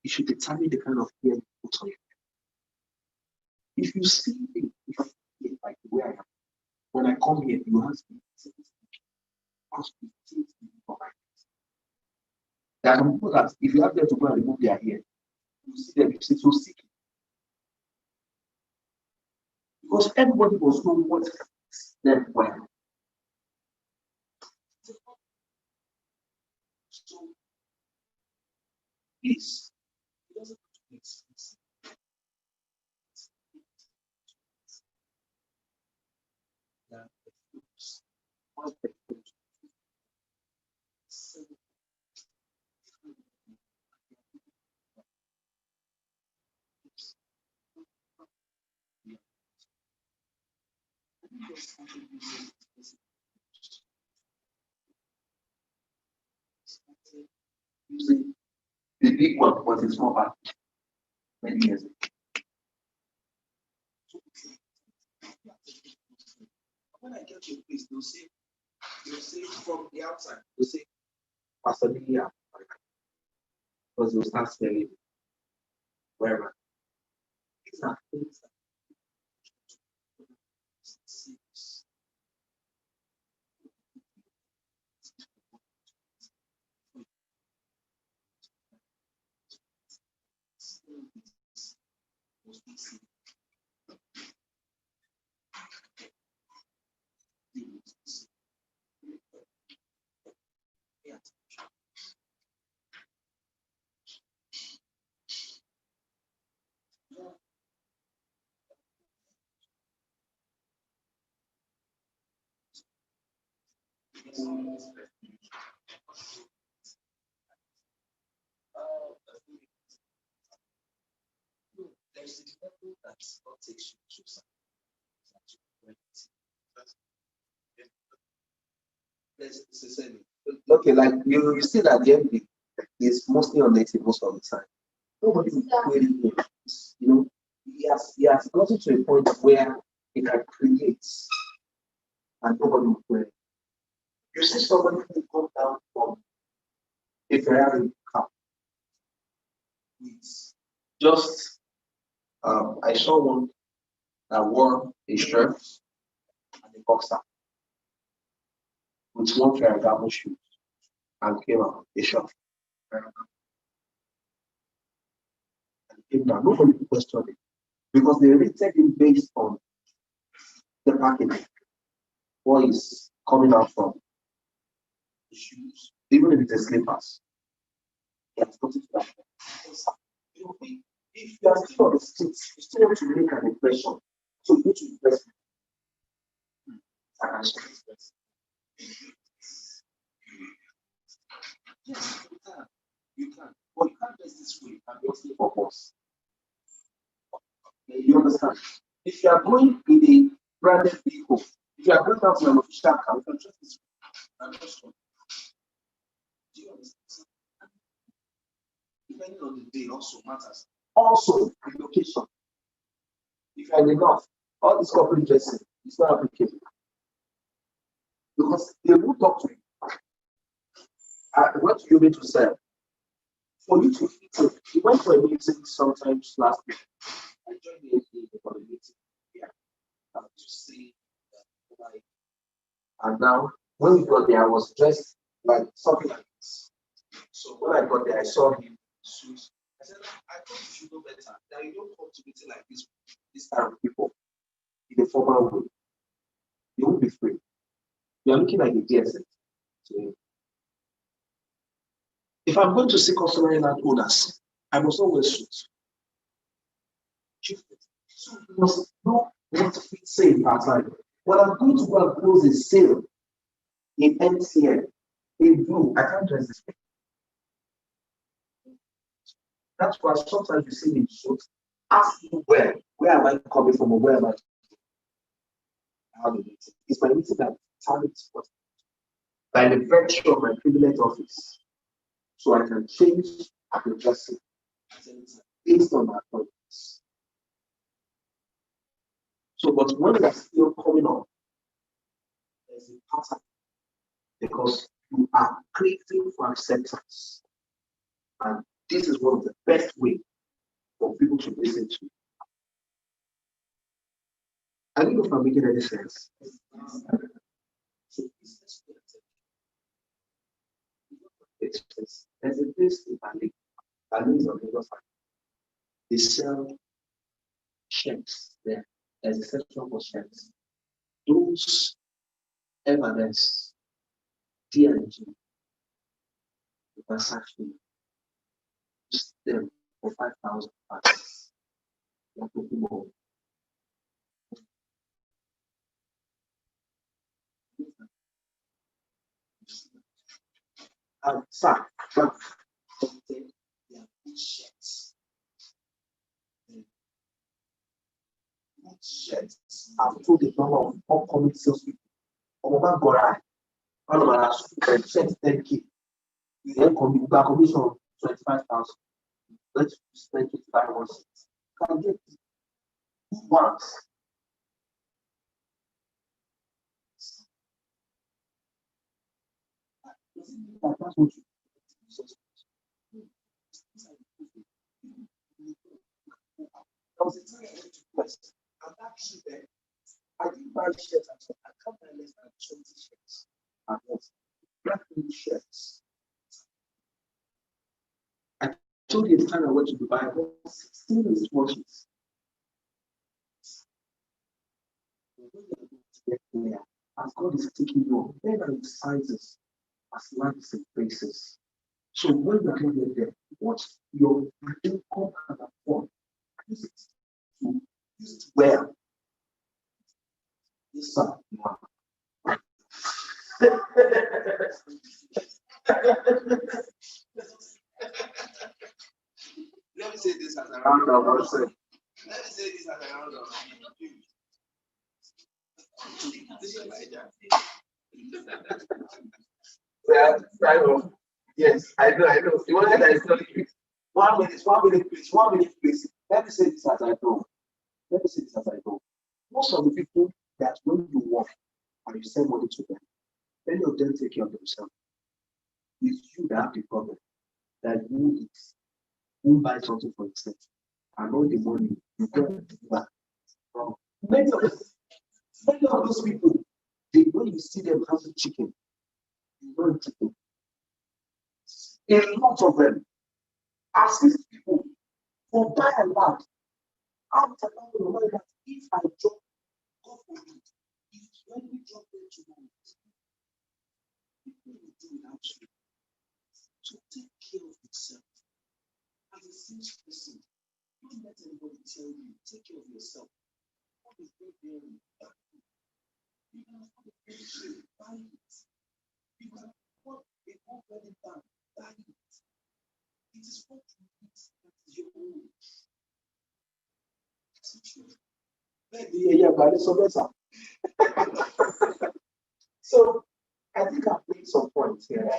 You should determine the kind of hair you put on your head. If you see me, like the way I am, when I come here, you ask me, there are some people that if you ask them to go and remove their hair, you see them, you say so sick. Because everybody was knowing what them well. So please, it doesn't have to be expensive. Using the big one was a small bag many years ago. When I get to a place, they'll say from the outside, they'll say Pastor Lilia, because they'll start spelling wherever. These are things that there's a level that's not takes you to something. Okay, like you see that the MD is mostly on native most of the time. Nobody will query him. You know, he has gotten to a point where he can create and nobody will query. You see somebody who come down from a Ferrari car. It's just I saw one that wore a shirt and a boxer with one Ferragamo shoes and came out a shop. And came down. Nobody questioned it because they rated him based on the packaging. What is coming out from the shoes, even if it's slippers. He has got it to that. You know, if you are still on the streets, you still want to make an impression. So you need to impress people. Yes, you can. You can. But you can't dress this way and just stay for us. You understand? If you are going in a branded vehicle, if you are going out in an official car, you can dress this way and just go. Do you understand? Depending on the day also matters. Also, the location. If you are in the north, all this corporate dressing is not applicable. Because they will talk to you. What you need to sell. For you to fit it, we went for a meeting sometimes last week. I joined the for a meeting here to see like, and now when we got there, I was dressed like something like this. So when I got there, I saw him in suits. I said, I thought you should know better. That you don't come to meeting like this kind of people in a formal way. You won't be free. You are looking like a DSS. So, if I'm going to see customary land owners, I must not wear suits. So you must know what to say outside. When I'm going to go and close a sale in NCN, in blue, I can't dress this way. That's why sometimes you see me in suits. Ask me where am I coming from or where am I? It's my meeting that target spot by the virtue of my privileged office. So I can change the dressing based on my appointments. So, but when we are still coming up, there's a pattern because you are craving for acceptance. And this is one of the best ways for people to listen to you. I don't know if I'm making any sense. So, there's a place in Bali. Bali is on the other side. They sell shirts there. There's a section for shirts. Those evidence, D&G, Versace, just them for 5,000 pounds. You're talking more. Sir, they are good shirts. Good shirts. I've told the number of upcoming salespeople. Omoba Gora, one of our shirt 10K. You then commission 25,000. Let's spend 25,000. Can get once. That's what you I was a tiny request. And actually, I didn't buy shirts at all. I can't buy less than 20 shirts. I bought black shirts. I told you the time I went to Dubai, I bought 16 wristwatches. Get there, as God is taking you on, there are sizes as lines and faces. So when you are getting there, what your income can afford, use it to use it well. Yes, sir. Let me say this as a round of let me say this as a round of this is my job. Well, yes, I know. The one that is not 1 minute, please. Let me say this as I go. Most of the people that when you work and you send money to them, many of them take care of themselves. It's you that have the problem. That you who buy something for yourself and all the money you get back. Many of those people, when you see them having chicken, you don't chicken. A lot of them assist people for by and large. I'm telling you that if I drop, God forbid, if when we drop them tomorrow, people will do without you. So take care of yourself. As a sales person, don't let anybody tell you, take care of yourself. What is there very bad? You can afford a very buy it. You can afford a good wedding band. value it. It is what you need. That is your own. That's the truth. So I think I've made some points here.